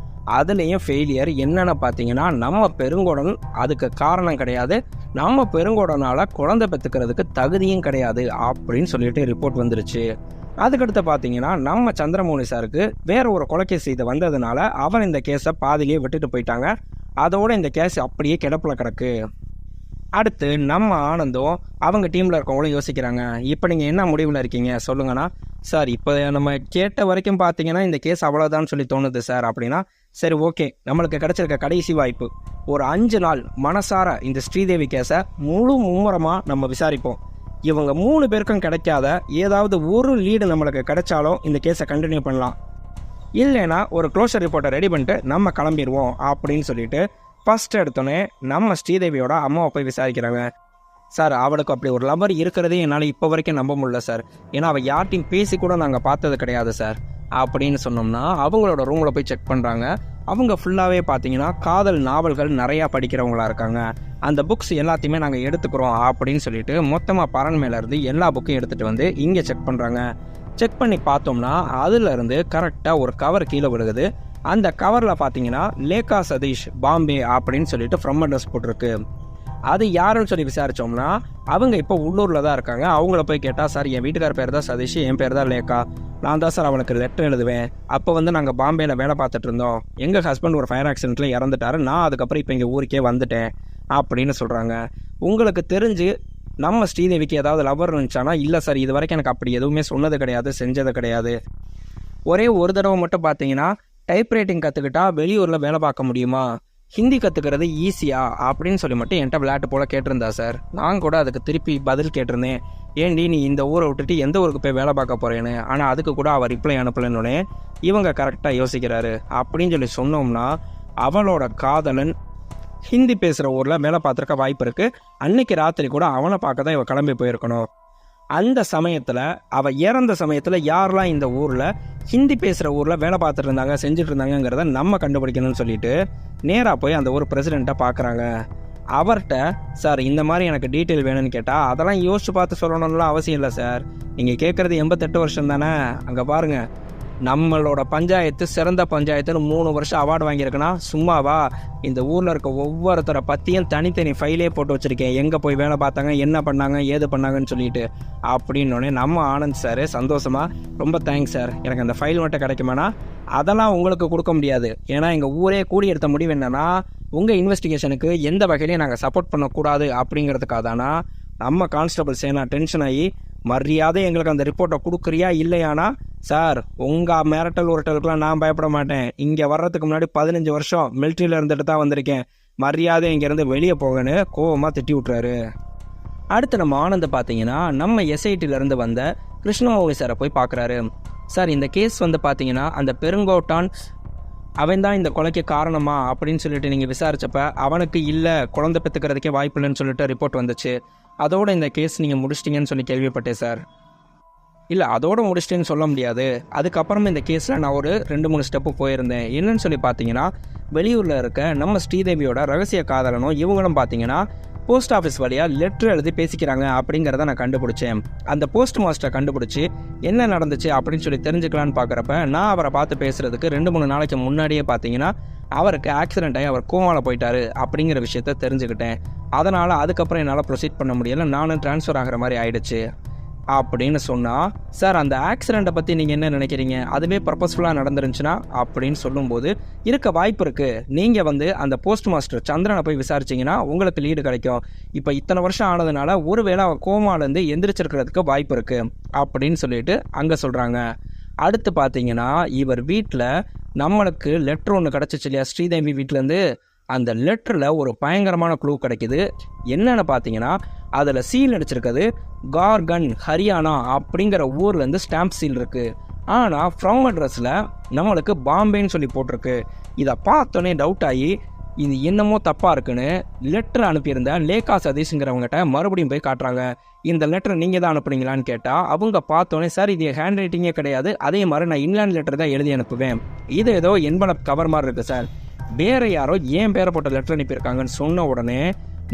[SPEAKER 1] அதுலேயும் ஃபெயிலியர். என்னென்னு பார்த்தீங்கன்னா, நம்ம பெருங்கோடன் அதுக்கு காரணம் கிடையாது, நம்ம பெருங்கோடனால் குழந்தை பெற்றுக்கிறதுக்கு தகுதியும் கிடையாது அப்படின்னு சொல்லிட்டு ரிப்போர்ட் வந்துருச்சு. அதுக்கடுத்து பார்த்தீங்கன்னா, நம்ம சந்திரமௌலி சாருக்கு வேற ஒரு கொலைக்கேஸ் இது வந்ததுனால அவர் இந்த கேஸை பாதிலேயே விட்டுட்டு போயிட்டாங்க. அதோட இந்த கேஸ் அப்படியே கிடப்பில் கிடக்கு. அடுத்து நம்ம ஆனந்தும் அவங்க டீமில் இருக்கவங்களும் யோசிக்கிறாங்க, இப்போ நீங்கள் என்ன முடிவில் இருக்கீங்க சொல்லுங்கண்ணா. சார் இப்போ நம்ம கேட்ட வரைக்கும் பார்த்தீங்கன்னா இந்த கேஸ் அவ்வளோதான்னு சொல்லி தோணுது சார் அப்படின்னா, சரி ஓகே, நம்மளுக்கு கிடச்சிருக்க கடைசி வாய்ப்பு ஒரு 5 நாள் மனசார இந்த ஸ்ரீதேவி கேஸை முழு மும்முரமாக நம்ம விசாரிப்போம். இவங்க 3 பேருக்கும் கிடைக்காத ஏதாவது ஒரு லீடு நம்மளுக்கு கிடைச்சாலும் இந்த கேஸை கண்டினியூ பண்ணலாம், இல்லைன்னா ஒரு க்ளோஷர் ரிப்போர்ட்டை ரெடி பண்ணிட்டு நம்ம கிளம்பிடுவோம் அப்படின்னு சொல்லிட்டு ஃபஸ்ட் எடுத்தோன்னே நம்ம ஸ்ரீதேவியோட அம்மாவை போய் விசாரிக்கிறாங்க. சார், அவளுக்கு அப்படி ஒரு லவர் இருக்கிறதே என்னால் இப்போ வரைக்கும் நம்ப முடியல சார், ஏன்னா அவள் யார்ட்டையும் பேசி கூட நாங்கள் பார்த்தது கிடையாது சார் அப்படின்னு சொன்னோம்னா அவங்களோட ரூமில் போய் செக் பண்ணுறாங்க. அவங்க ஃபுல்லாகவே பார்த்தீங்கன்னா காதல் நாவல்கள் நிறையா படிக்கிறவங்களா இருக்காங்க. அந்த புக்ஸ் எல்லாத்தையுமே நாங்கள் எடுத்துக்கிறோம் அப்படின்னு சொல்லிட்டு மொத்தமாக பரன் மேலேருந்து எல்லா புக்கையும் எடுத்துகிட்டு வந்து இங்கே செக் பண்ணுறாங்க. செக் பண்ணி பார்த்தோம்னா அதுலேருந்து கரெக்டாக ஒரு கவர் கீழே விழுகுது. அந்த கவரில் பார்த்தீங்கன்னா லேகா சதீஷ் பாம்பே அப்படின்னு சொல்லிட்டு ஃப்ரம் அட்ரஸ் போட்டிருக்கு. அது யாருன்னு சொல்லி விசாரித்தோம்னா அவங்க இப்போ உள்ளூரில் தான் இருக்காங்க. அவங்கள போய் கேட்டால், சார் என் வீட்டுக்கார பேர் தான் சதீஷ், என் பேர் தான் லேகா, நான் தான் சார் அவனுக்கு லெட்டர் எழுதுவேன், அப்போ நாங்கள் பாம்பேயில் வேலை பார்த்துட்டு இருந்தோம், எங்கள் ஹஸ்பண்ட் ஒரு ஃபயர் ஆக்சிடென்ட்டில் இறந்துட்டாரு, நான் அதுக்கப்புறம் இப்போ இங்கே ஊருக்கே வந்துட்டேன் அப்படின்னு சொல்கிறாங்க. உங்களுக்கு தெரிஞ்சு நம்ம ஸ்ரீதேவிக்கு ஏதாவது லவர் இருந்துச்சானா, இல்லை சார் இது வரைக்கும் எனக்கு அப்படி எதுவுமே சொன்னது கிடையாது, செஞ்சது கிடையாது, ஒரே ஒரு தடவை மட்டும் பார்த்தீங்கன்னா டைப்ரைட்டிங் கற்றுக்கிட்டா வெளியூரில் வேலை பார்க்க முடியுமா, ஹிந்தி கற்றுக்கிறது ஈஸியா அப்படின்னு சொல்லி மட்டும் என்கிட்ட விளையாட்டு போல் கேட்டிருந்தா சார். நான் கூட அதுக்கு திருப்பி பதில் கேட்டிருந்தேன், ஏன்டி நீ இந்த ஊரை விட்டுட்டு எந்த ஊருக்கு போய் வேலை பார்க்க போகிறேன்னு. ஆனால் அதுக்கு கூட அவள் ரிப்ளை அனுப்பலன்னொடனே இவங்க கரெக்டாக யோசிக்கிறாரு. அப்படின்னு சொல்லி சொன்னோம்னா அவளோட காதலன் ஹிந்தி பேசுகிற ஊரில் வேலை பார்த்துருக்க வாய்ப்பு இருக்குது. அன்னைக்கு ராத்திரி கூட அவனை பார்க்க தான் இவள் கிளம்பி போயிருக்கணும். அந்த சமயத்தில் அவள் இறந்த சமயத்தில் யாரெல்லாம் இந்த ஊரில் ஹிந்தி பேசுகிற ஊரில் வேலை பார்த்துட்டு இருந்தாங்க, செஞ்சுட்டு இருந்தாங்கிறத நம்ம கண்டுபிடிக்கணும்னு சொல்லிட்டு நேராக போய் அந்த ஊர் பிரசிடெண்ட்டை பார்க்குறாங்க. அவர்கிட்ட, சார் இந்த மாதிரி எனக்கு டீட்டெயில் வேணும்னு கேட்டால், அதெல்லாம் யோசிச்சு பார்த்து சொல்லணும்லாம் அவசியம் இல்லை சார், நீங்கள் கேட்குறது 88 வருஷம் தானே, அங்கே பாருங்கள் நம்மளோட பஞ்சாயத்து சிறந்த பஞ்சாயத்துன்னு 3 வருஷம் அவார்டு வாங்கியிருக்குன்னா சும்மாவா, இந்த ஊரில் இருக்க ஒவ்வொருத்தரை பற்றியும் தனித்தனி ஃபைலே போட்டு வச்சுருக்கேன், எங்கே போய் வேலை பார்த்தாங்க, என்ன பண்ணாங்க, ஏது பண்ணாங்கன்னு சொல்லிட்டு. அப்படின்னோடனே நம்ம ஆனந்த் சார் சந்தோஷமாக, ரொம்ப தேங்க்ஸ் சார், எனக்கு அந்த ஃபைல் மட்டும் கிடைக்குமானா, அதெல்லாம் உங்களுக்கு கொடுக்க முடியாது, ஏன்னா எங்கள் ஊரே கூடி எடுத்த முடிவு என்னென்னா உங்கள் இன்வெஸ்டிகேஷனுக்கு எந்த வகையிலையும் நாங்கள் சப்போர்ட் பண்ணக்கூடாது அப்படிங்கிறதுக்காக தானா நம்ம கான்ஸ்டபிள் சேனா டென்ஷன் ஆகி, மரியாதை எங்களுக்கு அந்த ரிப்போர்ட்டை கொடுக்குறியா இல்லையானா, சார் உங்கள் மிரட்டல் உரட்டலுக்குலாம் நான் பயப்பட மாட்டேன், இங்கே வர்றதுக்கு முன்னாடி 15 வருஷம் மிலிட்ரியில் இருந்துட்டு தான் வந்திருக்கேன், மரியாதை இங்கேருந்து வெளியே போகன்னு கோவமாக திட்டி விட்றாரு. அடுத்து நம்ம ஆனந்த் பார்த்தீங்கன்னா நம்ம எஸ்ஐடியிலேருந்து வந்த கிருஷ்ணமௌலி சாரை போய் பார்க்குறாரு. சார் இந்த கேஸ் பார்த்தீங்கன்னா அந்த பெருங்கோட்டான் அவன் தான் இந்த கொலைக்கு காரணமா அப்படின்னு சொல்லிட்டு நீங்கள் விசாரிச்சப்ப அவனுக்கு இல்லை, குழந்தை பெற்றுக்கிறதுக்கே வாய்ப்பு இல்லைன்னு சொல்லிட்டு ரிப்போர்ட் வந்துச்சு, அதோட இந்த கேஸ் நீங்கள் முடிச்சிட்டிங்கன்னு சொல்லி கேள்விப்பட்டேன் சார். இல்லை அதோடு முடிச்சிட்டேன்னு சொல்ல முடியாது, அதுக்கப்புறமா இந்த கேஸில் நான் ஒரு 2-3 ஸ்டெப்பு போயிருந்தேன். என்னன்னு சொல்லி பார்த்தீங்கன்னா வெளியூரில் இருக்க நம்ம ஸ்ரீதேவியோட ரகசிய காதலனும் இவங்களும் பார்த்தீங்கன்னா போஸ்ட் ஆஃபீஸ் வழியாக லெட்ரு எழுதி பேசிக்கிறாங்க அப்படிங்கிறத நான் கண்டுபிடிச்சேன். அந்த போஸ்ட் மாஸ்டரை கண்டுபிடிச்சி என்ன நடந்துச்சு அப்படின்னு சொல்லி தெரிஞ்சுக்கலான்னு பார்க்குறப்ப நான் அவரை பார்த்து பேசுகிறதுக்கு 2-3 நாளைக்கு முன்னாடியே பார்த்தீங்கன்னா அவருக்கு ஆக்சிடென்ட் ஆகி அவர் கோமாவில் போயிட்டாரு அப்படிங்கிற விஷயத்த தெரிஞ்சுக்கிட்டேன். அதனால் அதுக்கப்புறம் என்னால் ப்ரொசீட் பண்ண முடியலை, நானும் ட்ரான்ஸ்ஃபர் ஆகிற மாதிரி ஆயிடுச்சு அப்படின்னு சொன்னால், சார் அந்த ஆக்சிடெண்ட்டை பற்றி நீங்கள் என்ன நினைக்கிறீங்க, அதுவே பர்பஸ்ஃபுல்லாக நடந்துருந்துச்சுன்னா அப்படின்னு சொல்லும்போது, இருக்க வாய்ப்பு இருக்குது, நீங்கள் அந்த போஸ்ட் மாஸ்டர் சந்திரனை போய் விசாரிச்சிங்கன்னா உங்களுக்கு லீடு கிடைக்கும், இப்போ இத்தனை வருஷம் ஆனதுனால ஒருவேளை அவன் கோமாலேருந்து எந்திரிச்சிருக்கிறதுக்கு வாய்ப்பு இருக்குது அப்படின்னு சொல்லிட்டு அங்கே சொல்கிறாங்க. அடுத்து பார்த்தீங்கன்னா இவர் வீட்டில் நம்மளுக்கு லெட்ரு ஒன்று கிடச்சிச்சு இல்லையா ஸ்ரீதேவி வீட்டிலேருந்து, அந்த லெட்டரில் ஒரு பயங்கரமான க்ளூ கிடைக்குது. என்னென்னு பார்த்தீங்கன்னா அதில் சீல் அடிச்சிருக்கிறது கார்கன் ஹரியானா அப்படிங்கிற ஊர்லேருந்து ஸ்டாம்ப் சீல் இருக்குது. ஆனால் ஃப்ரம் அட்ரஸில் நம்மளுக்கு பாம்பேன்னு சொல்லி போட்டிருக்கு. இதை பார்த்தோன்னே டவுட் ஆகி இது என்னமோ தப்பாக இருக்குன்னு லெட்டர் அனுப்பியிருந்த லேகா சதீஷ்ங்கிறவங்ககிட்ட மறுபடியும் போய் காட்டுறாங்க. இந்த லெட்டர் நீங்கள் தான் அனுப்புனீங்களான்னு கேட்டால் அவங்க பார்த்தோன்னே, சார் இது ஹேண்ட் ரைட்டிங்கே கிடையாது, அதே மாதிரி நான் இன்லேண்ட் லெட்டர் தான் எழுதி அனுப்புவேன், இது ஏதோ என்வலப் கவர் மாதிரி இருக்குது சார், வேறு யாரோ ஏன் பேரை போட்ட லெட்டர் அனுப்பியிருக்காங்கன்னு சொன்ன உடனே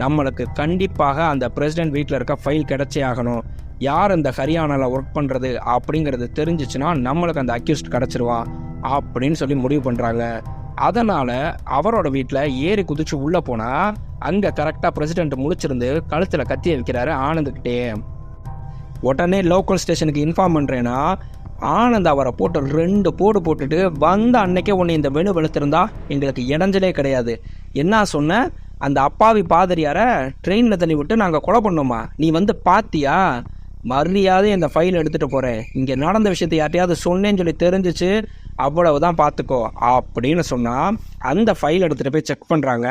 [SPEAKER 1] நம்மளுக்கு கண்டிப்பாக அந்த பிரசிடென்ட் வீட்டில் இருக்க ஃபைல் கிடைச்சே ஆகணும். யார் இந்த ஹரியானாவில் ஒர்க் பண்ணுறது அப்படிங்கிறது தெரிஞ்சிச்சுன்னா நம்மளுக்கு அந்த அக்யூஸ்ட் கிடச்சிருவான் அப்படின்னு சொல்லி முடிவு பண்ணுறாங்க. அதனால் அவரோட வீட்டில் ஏறி குதிச்சு உள்ளே போனால் அங்கே கரெக்டாக பிரசிடென்ட் முழிச்சிருந்து கழுத்தில் கத்தி வைக்கிறாரு ஆனந்துக்கிட்டே. உடனே லோக்கல் ஸ்டேஷனுக்கு இன்ஃபார்ம் பண்ணுறேன்னா ஆனந்த் அவரை போட்டு 2 போடு போட்டுட்டு வந்த அன்னைக்கே ஒன்று இந்த வெணு வெளுத்திருந்தா எங்களுக்கு இடைஞ்சலே கிடையாது. என்ன சொன்ன, அந்த அப்பாவி பாதிரியாரை ட்ரெயினில் தள்ளி விட்டு நாங்கள் கொலை பண்ணோமா, நீ வந்து பார்த்தியா, மரியாதை இந்த ஃபைல் எடுத்துகிட்டு போகிறேன், இங்கே நடந்த விஷயத்தை யார்ட்டையாவது சொன்னேன்னு சொல்லி தெரிஞ்சிச்சு அவ்வளவுதான் பார்த்துக்கோ அப்படின்னு சொன்னால் அந்த ஃபைல் எடுத்துகிட்டு போய் செக் பண்ணுறாங்க.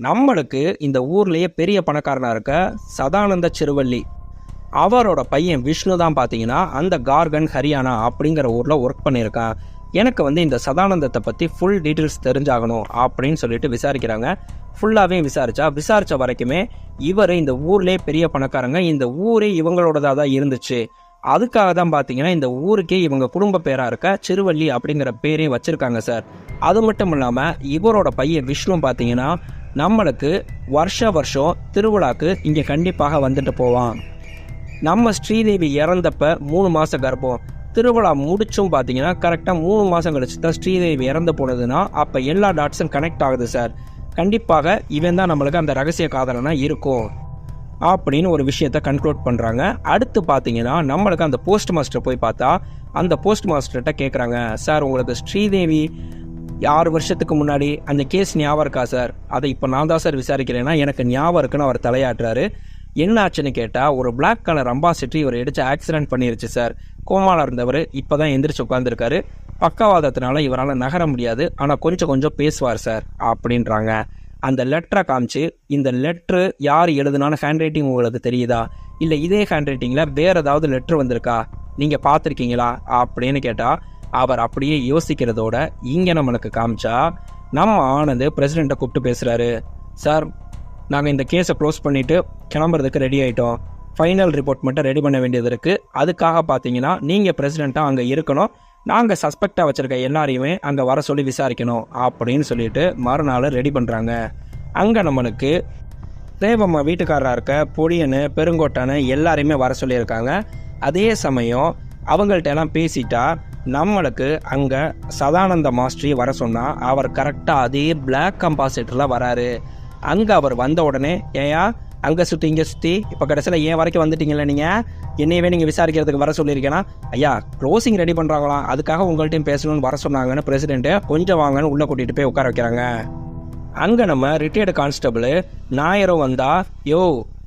[SPEAKER 1] நம்மளுக்கு இந்த ஊர்லேயே பெரிய பணக்காரனாக இருக்க சதானந்த சிறுவள்ளி அவரோட பையன் விஷ்ணு தான் பார்த்தீங்கன்னா அந்த கார்கன் ஹரியானா அப்படிங்கிற ஊரில் ஒர்க் பண்ணியிருக்கான். எனக்கு வந்து இந்த சதானந்தத்தை பற்றி ஃபுல் டீட்டெயில்ஸ் தெரிஞ்சாகணும் அப்படின்னு சொல்லிட்டு விசாரிக்கிறாங்க. ஃபுல்லாகவே விசாரித்த வரைக்குமே இவர் இந்த ஊர்லேயே பெரிய பணக்காரங்க, இந்த ஊரே இவங்களோடதாக தான் இருந்துச்சு. அதுக்காக தான் பார்த்தீங்கன்னா இந்த ஊருக்கே இவங்க குடும்ப பேராக இருக்க சிறுவள்ளி அப்படிங்கிற பேரே வச்சுருக்காங்க சார். அது மட்டும் இல்லாமல் இவரோட பையன் விஷ்ணு பார்த்தீங்கன்னா நம்மளுக்கு வருஷம் திருவிழாக்கு இங்கே கண்டிப்பாக வந்துட்டு போவான். நம்ம ஸ்ரீதேவி இறந்தப்ப 3 மாதம் கர்ப்பம், திருவிழா முடிச்சும் பார்த்தீங்கன்னா கரெக்டாக 3 மாதம் கழிச்சு தான் ஸ்ரீதேவி இறந்து போனதுன்னா அப்போ எல்லா டாட்ஸும் கனெக்ட் ஆகுது சார். கண்டிப்பாக இவன் தான் நம்மளுக்கு அந்த ரகசிய காதலனா இருக்கும் அப்படின்னு ஒரு விஷயத்தை கன்க்ளூட் பண்ணுறாங்க. அடுத்து பார்த்தீங்கன்னா நம்மளுக்கு அந்த போஸ்ட் மாஸ்டர் போய் பார்த்தா அந்த போஸ்ட் மாஸ்டர்கிட்ட கேட்குறாங்க, சார் உங்களுக்கு ஸ்ரீதேவி 6 வருஷத்துக்கு முன்னாடி அந்த கேஸ் ஞாபகம் இருக்கா சார்? அதை இப்போ நான் தான் சார் விசாரிக்கிறேன்னா எனக்கு ஞாபகம் இருக்குன்னு அவர் தலையாட்டுறாரு. என்ன ஆச்சுன்னு கேட்டால் ஒரு பிளாக் கலர் அம்பாசிடர் இவர் இடிச்சு ஆக்சிடென்ட் பண்ணிருச்சு சார். கோமாவில் இருந்தவர் இப்போ தான் எந்திரிச்சு உட்காந்துருக்காரு. பக்கவாதத்தினால இவரால் நகர முடியாது, ஆனால் கொஞ்சம் பேசுவார் சார் அப்படின்றாங்க. அந்த லெட்டரை காமிச்சு இந்த லெட்ரு யார் எழுதுனாலும் ஹேண்ட் ரைட்டிங் உங்களுக்கு தெரியுதா, இல்லை இதே ஹேண்ட் ரைட்டிங்கில் வேறு ஏதாவது லெட்ரு வந்திருக்கா, நீங்கள் பார்த்துருக்கீங்களா அப்படின்னு கேட்டால் அவர் அப்படியே யோசிக்கிறதோட இங்கே நம்மளுக்கு காமிச்சா நம்ம ஆனந்த் பிரசிடெண்ட்டை கூப்பிட்டு பேசுகிறாரு. சார், நாங்கள் இந்த கேஸை க்ளோஸ் பண்ணிவிட்டு கிளம்புறதுக்கு ரெடி ஆகிட்டோம். ஃபைனல் ரிப்போர்ட் மட்டும் ரெடி பண்ண வேண்டியது இருக்குது. அதுக்காக பார்த்தீங்கன்னா நீங்கள் பிரசிடெண்ட்டாக அங்கே இருக்கணும், நாங்கள் சஸ்பெக்டாக வச்சுருக்க எல்லாரையுமே அங்கே வர சொல்லி விசாரிக்கணும் அப்படின்னு சொல்லிட்டு மறுநாள் ரெடி பண்ணுறாங்க. அங்கே நம்மளுக்கு தேவம்மா வீட்டுக்காரராக இருக்க பொடியனு பெருங்கோட்டானு எல்லாரையுமே வர சொல்லியிருக்காங்க. அதே சமயம் அவங்கள்ட்ட எல்லாம் பேசிட்டா நம்மளுக்கு அங்கே சதானந்த மாஸ்டரி வர சொன்னால் அவர் கரெக்டாக அதே பிளாக் அம்பாசிடரில் வராரு. அங்கே அவர் வந்த உடனே, ஏயா அங்கே சுற்றி இங்கே சுற்றி இப்போ கடைசியில் ஏன் வரைக்கும் வந்துட்டீங்களே, நீங்கள் என்னையவே நீங்கள் விசாரிக்கிறதுக்கு வர சொல்லியிருக்கேன்னா, ஐயா க்ளோசிங் ரெடி பண்ணுறாங்களாம், அதுக்காக உங்கள்கிட்டையும் பேசணும்னு வர சொன்னாங்கன்னு பிரசிடென்ட்டு கொஞ்சம் வாங்கன்னு உள்ளே கூட்டிகிட்டு போய் உட்கார வைக்கிறாங்க. அங்கே நம்ம ரிட்டையர்டு கான்ஸ்டபிள் ஞாயிறும் வந்தா, யோ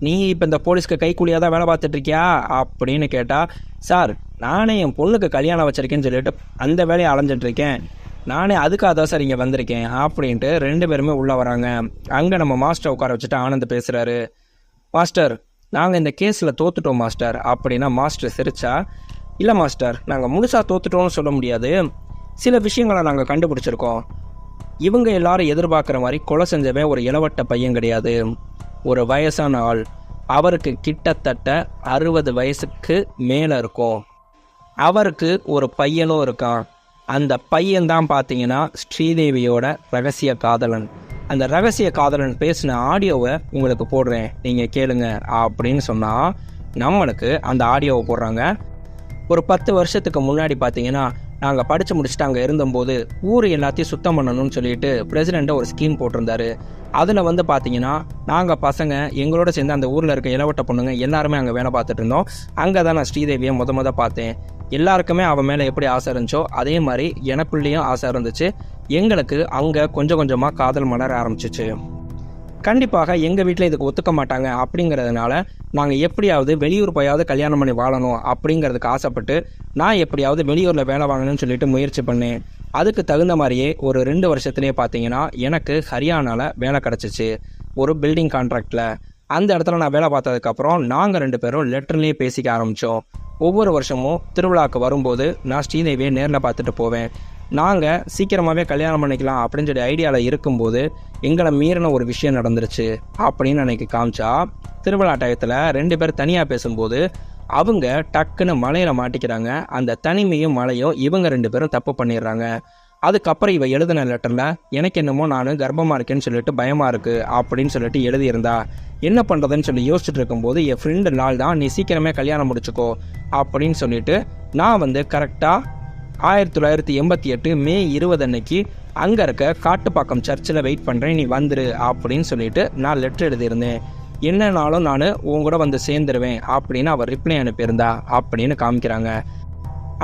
[SPEAKER 1] நீ இப்போ இந்த போலீஸ்க்கு கைக்கூலியாக தான் வேலை பார்த்துட்ருக்கியா அப்படின்னு கேட்டால், சார் நானே என் பொண்ணுக்கு கல்யாணம் வச்சுருக்கேன்னு சொல்லிட்டு அந்த வேலையை அலைஞ்சிட்ருக்கேன், நானே அதுக்காக தான் சார் இங்கே வந்திருக்கேன் அப்படின்ட்டு 2 பேருமே உள்ளே வராங்க. அங்கே நம்ம மாஸ்டர் உட்கார வச்சுட்டு ஆனந்த் பேசுகிறாரு. மாஸ்டர், நாங்கள் இந்த கேஸில் தோத்துட்டோம் மாஸ்டர் அப்படின்னா மாஸ்டர் சிரிச்சா, இல்லை மாஸ்டர் நாங்கள் முழுசாக தோத்துட்டோம்னு சொல்ல முடியாது, சில விஷயங்களை நாங்கள் கண்டுபிடிச்சிருக்கோம். இவங்க எல்லாரும் எதிர்பார்க்குற மாதிரி கொலை செஞ்சவன் ஒரு இளவட்ட பையன் கிடையாது, ஒரு வயசான ஆள். அவருக்கு கிட்டத்தட்ட 60 வயசுக்கு மேலே இருக்கும். அவருக்கு ஒரு பையனும் இருக்கான். அந்த பையன்தான் பார்த்தீங்கன்னா ஸ்ரீதேவியோட ரகசிய காதலன். அந்த ரகசிய காதலன் பேசின ஆடியோவை உங்களுக்கு போடுறேன், நீங்கள் கேளுங்க அப்படின்னு சொன்னால் நம்மளுக்கு அந்த ஆடியோவை போடுறாங்க. ஒரு 10 வருஷத்துக்கு முன்னாடி பார்த்தீங்கன்னா நாங்கள் படித்து முடிச்சுட்டு அங்கே இருந்தபோது ஊர் எல்லாத்தையும் சுத்தம் பண்ணணும்னு சொல்லிட்டு பிரசிடெண்ட்டை ஒரு ஸ்கீம் போட்டிருந்தாரு. அதில் வந்து பார்த்தீங்கன்னா நாங்கள் பசங்க எங்களோட சேர்ந்து அந்த ஊரில் இருக்க இளவட்ட பொண்ணுங்க எல்லாருமே அங்கே வேலை பார்த்துட்டு இருந்தோம். அங்கே தான் நான் ஸ்ரீதேவியை முத பார்த்தேன். எல்லாருக்குமே அவன் மேலே எப்படி ஆசை இருந்துச்சோ அதே மாதிரி எனக்குள்ளேயும் ஆசை இருந்துச்சு. எங்களுக்கு அங்கே கொஞ்சமாக காதல் மலர ஆரம்பிச்சிச்சு. கண்டிப்பாக எங்கள் வீட்டில் இதுக்கு ஒத்துக்க மாட்டாங்க அப்படிங்கிறதுனால நாங்கள் எப்படியாவது வெளியூர் போயாவது கல்யாணம் பண்ணி வாழணும் அப்படிங்கிறதுக்கு ஆசைப்பட்டு நான் எப்படியாவது வெளியூரில் வேலை வாங்கணும்னு சொல்லிட்டு முயற்சி பண்ணேன். அதுக்கு தகுந்த மாதிரியே ஒரு 2 வருஷத்துலேயே பார்த்தீங்கன்னா எனக்கு ஹரியானாவில் வேலை கிடச்சிச்சு, ஒரு பில்டிங் கான்ட்ராக்டில். அந்த இடத்துல நான் வேலை பார்த்ததுக்கப்புறம் நாங்கள் 2 பேரும் லெட்டர்லேயே பேசிக்க ஆரம்பித்தோம். ஒவ்வொரு வருஷமும் திருவிழாவுக்கு வரும்போது நான் ஸ்ரீதேவியை நேரில் பார்த்துட்டு போவேன். நாங்கள் சீக்கிரமாகவே கல்யாணம் பண்ணிக்கலாம் அப்படின்னு சொல்லி ஐடியாவில் இருக்கும்போது எங்களை மீறின ஒரு விஷயம் நடந்துருச்சு அப்படின்னு அன்னைக்கு காமிச்சா, திருவிழா டயத்தில் 2 பேர் தனியாக பேசும்போது அவங்க டக்குன்னு மலையில் மாட்டிக்கிறாங்க. அந்த தனிமையும் மலையும் இவங்க 2 பேரும் தப்பு பண்ணிடுறாங்க. அதுக்கப்புறம் இவ எழுதின லெட்டரில் எனக்கு என்னமோ நான் கர்ப்பமாக இருக்கேன்னு சொல்லிட்டு பயமாக இருக்குது அப்படின்னு சொல்லிட்டு எழுதியிருந்தா. என்ன பண்ணுறதுன்னு சொல்லி யோசிச்சுட்டு இருக்கும்போது என் ஃப்ரெண்டு நாள் தான் நீ சீக்கிரமே கல்யாணம் முடிச்சுக்கோ அப்படின்னு சொல்லிட்டு நான் கரெக்டாக 1988 மே 20 அன்னைக்கு அங்கே இருக்க காட்டுப்பாக்கம் சர்ச்சில் வெயிட் பண்ணுறேன், நீ வந்துரு அப்படின்னு சொல்லிட்டு நான் லெட்டர் எழுதியிருந்தேன். என்னன்னாலும் நான் உன் கூட சேர்ந்துருவேன் அப்படின்னு அவர் ரிப்ளை அனுப்பியிருந்தா அப்படின்னு காமிக்கிறாங்க.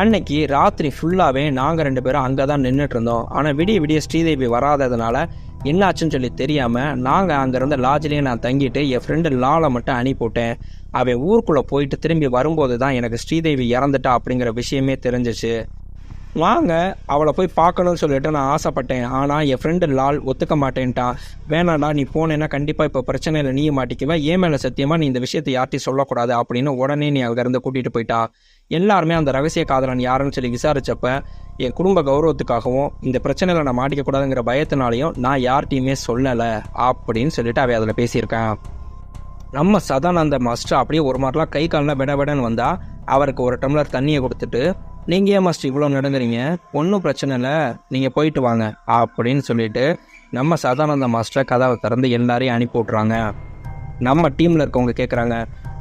[SPEAKER 1] அன்னைக்கு ராத்திரி ஃபுல்லாகவே நாங்கள் 2 பேரும் அங்கே தான் நின்றுட்டு இருந்தோம். ஆனால் விடிய விடிய ஸ்ரீதேவி வராததுனால என்னாச்சுன்னு சொல்லி தெரியாமல் நாங்கள் அங்கேருந்து லாட்ஜ்லேயே நான் தங்கிட்டு என் ஃப்ரெண்டு லாலை மட்டும் அனுப்பிவிட்டேன். அவன் ஊருக்குள்ளே போயிட்டு திரும்பி வரும்போது தான் எனக்கு ஸ்ரீதேவி இறந்துட்டா அப்படிங்கிற விஷயமே தெரிஞ்சிச்சு. அவளை போய் பார்க்கணும்னு சொல்லிட்டு நான் ஆசைப்பட்டேன். ஆனால் என் ஃப்ரெண்டு லால் ஒத்துக்க மாட்டேன்ட்டான். வேணாண்டா, நீ போனேன்னா கண்டிப்பாக இப்போ பிரச்சனையில் நீ மாட்டிக்குவேன், ஏன் மேலே சத்தியமாக நீ இந்த விஷயத்தை யார்ட்டையும் சொல்லக்கூடாது அப்படின்னு உடனே நீ அங்கேருந்து கூட்டிகிட்டு போயிட்டா. எல்லாருமே அந்த ரகசிய காதலன் யாருன்னு சொல்லி விசாரித்தப்ப என் குடும்ப கௌரவத்துக்காகவும் இந்த பிரச்சனையில் நான் மாட்டிக்கக்கூடாதுங்கிற பயத்தினாலையும் நான் யார்கிட்டையுமே சொல்லலை அப்படின்னு சொல்லிட்டு அவன் அதில் பேசியிருக்கேன். நம்ம சதானந்த மாஸ்டர் அப்படியே ஒரு மாதிரிலாம் கை காலில் விடன்னு வந்தால் அவருக்கு ஒரு டம்ளர் தண்ணியை கொடுத்துட்டு, நீங்கள் ஏன் மாஸ்டர் இவ்வளோ நடந்துறீங்க, ஒன்றும் பிரச்சனை இல்லை, நீங்கள் போயிட்டு வாங்க அப்படின்னு சொல்லிட்டு நம்ம சதானந்த மாஸ்டர் கதவை திறந்து எல்லாரையும் அனுப்பி விட்றாங்க. நம்ம டீமில் இருக்கவங்க கேட்குறாங்க,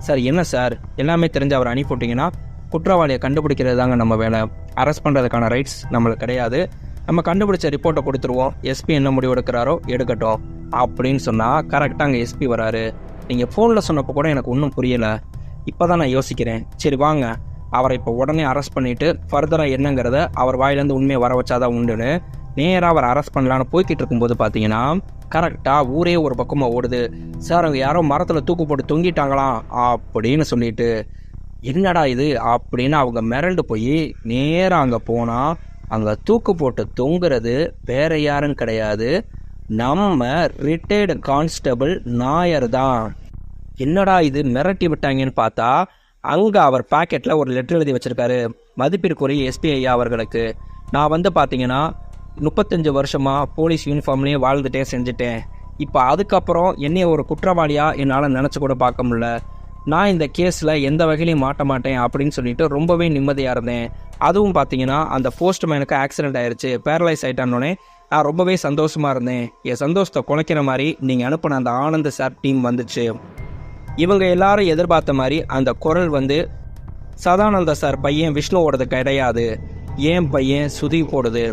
[SPEAKER 1] சார் என்ன சார் எல்லாமே தெரிஞ்சு அவர் அனுப்பி விட்டிங்கன்னா குற்றவாளியை கண்டுபிடிக்கிறது தாங்க நம்ம வேலை, அரெஸ்ட் பண்ணுறதுக்கான ரைட்ஸ் நம்மளுக்கு கிடையாது, நம்ம கண்டுபிடிச்ச ரிப்போர்ட்டை கொடுத்துருவோம், எஸ்பி என்ன முடிவு எடுக்கிறாரோ எடுக்கட்டும் அப்படின்னு சொன்னால் கரெக்டாக அங்கே எஸ்பி வராரு. நீங்கள் ஃபோனில் சொன்னப்போ கூட எனக்கு ஒன்றும் புரியலை, இப்போ தான் நான் யோசிக்கிறேன், சரி வாங்க அவரை இப்போ உடனே அரெஸ்ட் பண்ணிவிட்டு ஃபர்தராக என்னங்கிறத அவர் வாயிலேருந்து உண்மையை வர வச்சாதான் உண்டுன்னு நேராக அவர் அரெஸ்ட் பண்ணலான்னு போய்கிட்டு இருக்கும்போது பார்த்தீங்கன்னா கரெக்டாக ஊரே ஒரு பக்கமாக ஓடுது. சார் அவங்க யாரோ மரத்தில் தூக்கு போட்டு தொங்கிட்டாங்களாம் அப்படின்னு சொல்லிட்டு, என்னடா இது அப்படின்னு அவங்க மிரண்டு போய் நேராக அங்கே போனால் அங்கே தூக்கு போட்டு தொங்குறது வேற யாரும் கிடையாது, நம்ம ரிட்டையர்டு கான்ஸ்டபிள் நாயர் தான். என்னடா இது மிரட்டி விட்டாங்கன்னு பார்த்தா அங்கே அவர் பாக்கெட்டில் ஒரு லெட்டர் எழுதி வச்சுருக்காரு. மதிப்பிற்குரிய எஸ்பி ஐயா அவர்களுக்கு, நான் பார்த்தீங்கன்னா 35 வருஷமாக போலீஸ் யூனிஃபார்ம்லேயே வாழ்ந்துட்டே செஞ்சுட்டேன், இப்போ அதுக்கப்புறம் என்னைய ஒரு குற்றவாளியாக என்னால் நினச்சி கூட பார்க்க முடியல, நான் இந்த கேஸில் எந்த வகையிலையும் மாட்ட மாட்டேன் அப்படின்னு சொல்லிட்டு ரொம்பவே நிம்மதியாக இருந்தேன். அதுவும் பார்த்தீங்கன்னா அந்த போஸ்ட்மேனுக்கு ஆக்சிடென்ட் ஆயிடுச்சு, பேரலைஸ் ஆகிட்டானோடனே நான் ரொம்பவே சந்தோஷமாக இருந்தேன். என் சந்தோஷத்தை குலைக்கிற மாதிரி நீங்கள் அனுப்பின அந்த ஆனந்த் சார் டீம் வந்துச்சு. இவங்க எல்லாரும் எதிர்பார்த்த மாதிரி அந்த குரல் சதானந்த சார் பையன் விஷ்ணுவோடது கிடையாது, ஏன் பையன் சுதீப்போடுது.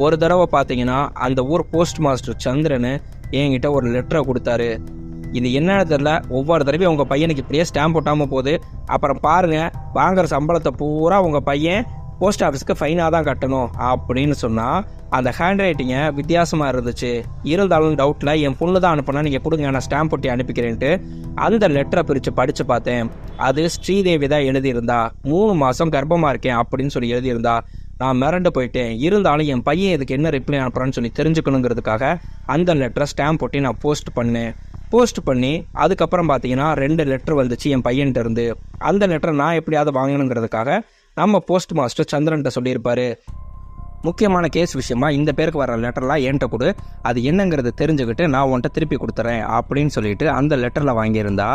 [SPEAKER 1] ஒரு தடவை பார்த்தீங்கன்னா அந்த ஊர் போஸ்ட் மாஸ்டர் சந்திரன் என்கிட்ட ஒரு லெட்டரை கொடுத்தாரு. இது என்னன்னு தெரில, ஒவ்வொரு தடவையும் உங்கள் பையனுக்கு இப்படியே ஸ்டாம்ப் போட்டாமல் போகுது, அப்புறம் பாருங்கள் வாங்குற சம்பளத்தை பூரா உங்கள் பையன் போஸ்ட் ஆஃபீஸ்க்கு ஃபைனாக தான் கட்டணும் அப்படின்னு சொன்னால் அந்த ஹேண்ட் ரைட்டிங்கை வித்தியாசமாக இருந்துச்சு. இருந்தாலும் டவுட்டில் என் பொண்ணு தான் அனுப்புனா, நீங்கள் கொடுங்க நான் ஸ்டாம்ப் போட்டி அனுப்பிக்கிறேன்ட்டு அந்த லெட்டரை பிரித்து படித்து பார்த்தேன். அது ஸ்ரீதேவி தான் எழுதியிருந்தா, 3 மாதம் கர்ப்பமாக இருக்கேன் அப்படின்னு சொல்லி எழுதியிருந்தா. நான் மிரண்டு போயிட்டேன். இருந்தாலும் என் பையன் இதுக்கு என்ன ரிப்ளை அனுப்புறான்னு சொல்லி தெரிஞ்சுக்கணுங்கிறதுக்காக அந்த லெட்டரை ஸ்டாம்ப் போட்டி நான் போஸ்ட் பண்ணி அதுக்கப்புறம் பார்த்தீங்கன்னா 2 லெட்டர் வந்துச்சு என் பையன்கிட்ட இருந்து. அந்த லெட்டரை நான் எப்படியாவது வாங்கணுங்கிறதுக்காக நம்ம போஸ்ட் மாஸ்டர் சந்திரன்கிட்ட சொல்லியிருப்பாரு, முக்கியமான கேஸ் விஷயமா இந்த பேருக்கு வர லெட்டர்லாம் என்கிட்ட கொடு, அது என்னங்கிறது தெரிஞ்சுக்கிட்டு நான் உன்கிட்ட திருப்பி கொடுத்துறேன் அப்படின்னு சொல்லிட்டு அந்த லெட்டரில் வாங்கியிருந்தா.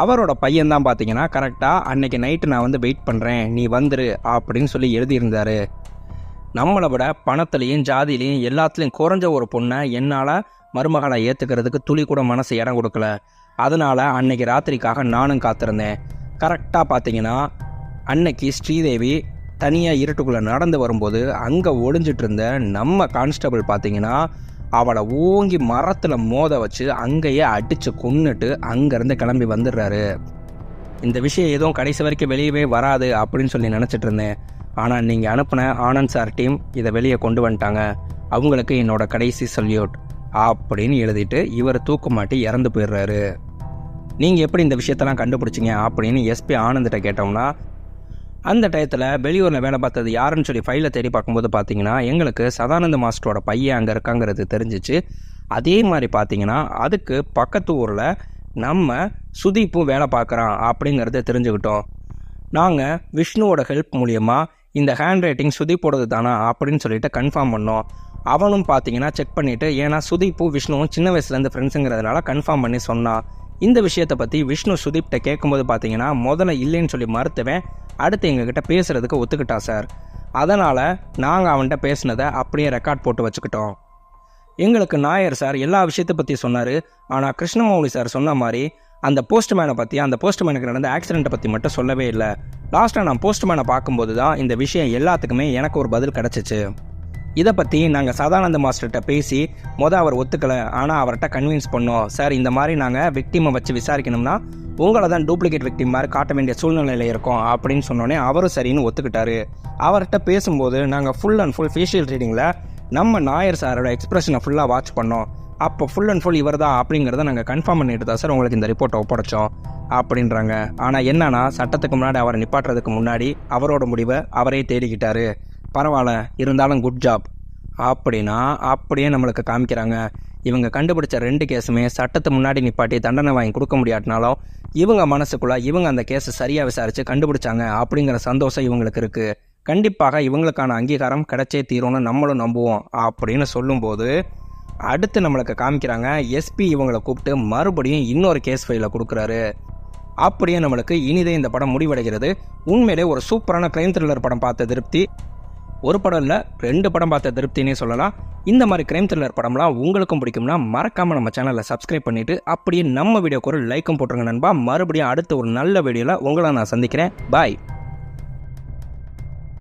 [SPEAKER 1] அவரோட பையன் தான் பார்த்தீங்கன்னா கரெக்டாக அன்னைக்கு நைட்டு நான் வெயிட் பண்ணுறேன், நீ வந்துரு அப்படின்னு சொல்லி எழுதியிருந்தாரு. நம்மளை விட பணத்துலேயும் ஜாதியிலையும் எல்லாத்துலேயும் குறைஞ்ச ஒரு பொண்ணை என்னால் மருமகளை ஏற்றுக்கிறதுக்கு துளி கூட மனசு இடம் கொடுக்கல. அதனால் அன்னைக்கு ராத்திரிக்காக நானும் காத்திருந்தேன். கரெக்டாக பார்த்தீங்கன்னா அன்னைக்கு ஸ்ரீதேவி தனியாக இருட்டுக்குள்ளே நடந்து வரும்போது அங்கே ஒளிஞ்சிட்டு இருந்த நம்ம கான்ஸ்டபிள் பார்த்தீங்கன்னா அவளை ஓங்கி மரத்தில் மோத வச்சு அங்கேயே அடித்து கொன்னுட்டு அங்கேருந்து கிளம்பி வந்துடுறாரு. இந்த விஷயம் எதுவும் கடைசி வரைக்கும் வெளியவே வராது அப்படின்னு சொல்லி நினச்சிட்டு இருந்தேன். ஆனால் நீங்கள் அனுப்பின ஆனந்த் சார் டீம் இதை வெளியே கொண்டு வந்துட்டாங்க, அவங்களுக்கு என்னோட கடைசி சல்யூட் அப்படின்னு எழுதிட்டு இவர் தூக்கு மாட்டி இறந்து போயிடுறாரு. நீங்கள் எப்படி இந்த விஷயத்தெல்லாம் கண்டுபிடிச்சிங்க அப்படின்னு எஸ்பி ஆனந்திட்ட கேட்டோம்னா, அந்த டயத்தில் வெளியூரில் வேலை பார்த்தது யாருன்னு சொல்லி ஃபைலை தேடி பார்க்கும்போது பார்த்தீங்கன்னா எங்களுக்கு சதானந்த மாஸ்டரோட பையன் அங்கே இருக்காங்கிறது தெரிஞ்சிச்சு. அதே மாதிரி பார்த்தீங்கன்னா அதுக்கு பக்கத்து ஊரில் நம்ம சுதீப்பும் வேலை பார்க்குறான் அப்படிங்கிறத தெரிஞ்சுக்கிட்டோம். நாங்கள் விஷ்ணுவோட ஹெல்ப் மூலியமாக இந்த ஹேண்ட் ரைட்டிங் சுதீப்போடது தானா அப்படின்னு சொல்லிட்டு கன்ஃபார்ம் பண்ணோம். அவனும் பார்த்தீங்கன்னா செக் பண்ணிவிட்டு, ஏன்னா சுதீப்பும் விஷ்ணுவும் சின்ன வயசுலேருந்து ஃப்ரெண்ட்ஸுங்கிறதுனால கன்ஃபார்ம் பண்ணி சொன்னான். இந்த விஷயத்தை பற்றி விஷ்ணு சுதீப்கிட்ட கேட்கும்போது பார்த்தீங்கன்னா முதல்ல இல்லைன்னு சொல்லி மறுத்தவன் அடுத்து எங்ககிட்ட பேசுகிறதுக்கு ஒத்துக்கிட்டா சார். அதனால் நாங்கள் அவன்கிட்ட பேசினதை அப்படியே ரெக்கார்ட் போட்டு வச்சுக்கிட்டோம். எங்களுக்கு நாயர் சார் எல்லா விஷயத்தை பற்றி சொன்னார். ஆனால் கிருஷ்ணமௌலி சார் சொன்ன மாதிரி அந்த போஸ்ட்மேனை பற்றி, அந்த போஸ்ட்மேனுக்கு நடந்த ஆக்சிடெண்ட்டை பற்றி மட்டும் சொல்லவே இல்லை. லாஸ்ட்டாக நான் போஸ்ட்மேனை பார்க்கும்போது தான் இந்த விஷயம் எல்லாத்துக்குமே எனக்கு ஒரு பதில் கிடச்சிச்சு. இதை பற்றி நாங்கள் சதானந்த மாஸ்டர்கிட்ட பேசி அவர் ஒத்துக்கலை. ஆனால் அவர்கிட்ட கன்வின்ஸ் பண்ணோம். சார், இந்த மாதிரி நாங்கள் விக்டிமை வச்சு விசாரிக்கணும்னா உங்களை தான் டூப்ளிகேட் விக்டிம் மாதிரி காட்ட வேண்டிய சூழ்நிலையில் இருக்கோம் அப்படின்னு சொன்னோன்னே அவரும் சரின்னு ஒத்துக்கிட்டாரு. அவர்கிட்ட பேசும்போது நாங்கள் ஃபுல் அண்ட் ஃபுல் ஃபேஷியல் ரீடிங்கில் நம்ம நாயர் சாரோட எக்ஸ்பிரஷனை ஃபுல்லாக வாட்ச் பண்ணோம். அப்போ ஃபுல் அண்ட் ஃபுல் இவர் தான் அப்படிங்கிறத நாங்கள் கன்ஃபார்ம் பண்ணிட்டு தான் சார் உங்களுக்கு இந்த ரிப்போர்ட்டை ஒப்படைச்சோம் அப்படின்றாங்க. ஆனால் என்னன்னா, சட்டத்துக்கு முன்னாடி அவரை நிப்பாட்டுறதுக்கு முன்னாடி அவரோட முடிவை அவரே தேடிக்கிட்டாரு. பரவாயில்ல, இருந்தாலும் குட் ஜாப் அப்படின்னா அப்படியே நம்மளுக்கு காமிக்கிறாங்க. இவங்க கண்டுபிடிச்ச 2 கேஸுமே சட்டத்தை முன்னாடி நிப்பாட்டி தண்டனை வாங்கி கொடுக்க முடியாட்டினாலும் இவங்க மனசுக்குள்ளே இவங்க அந்த கேஸை சரியாக விசாரித்து கண்டுபிடிச்சாங்க அப்படிங்கிற சந்தோஷம் இவங்களுக்கு இருக்குது. கண்டிப்பாக இவங்களுக்கான அங்கீகாரம் கிடைச்சே தீரும்னு நம்மளும் நம்புவோம் அப்படின்னு சொல்லும்போது அடுத்து நம்மளுக்கு காமிக்கிறாங்க, எஸ்பி இவங்களை கூப்பிட்டு மறுபடியும் இன்னொரு கேஸ் ஃபைலை கொடுக்குறாரு. அப்படியே நம்மளுக்கு இனிதே இந்த படம் முடிவடைகிறது. உண்மையிலே ஒரு சூப்பரான கிரைம் த்ரில்லர் படம் பார்த்த திருப்தி, ஒரு படம் இல்லை 2 படம் பார்த்த திருப்தினே சொல்லலாம். இந்த மாதிரி கிரைம் த்ரில்லர் படம்லாம் உங்களுக்கும் பிடிக்கும்னா மறக்காமல் நம்ம சேனலை சப்ஸ்கிரைப் பண்ணிவிட்டு அப்படியே நம்ம வீடியோக்கு ஒரு லைக்கும் போட்டுருங்க நண்பா. மறுபடியும் அடுத்த ஒரு நல்ல வீடியோவில் உங்களை நான் சந்திக்கிறேன். பாய்.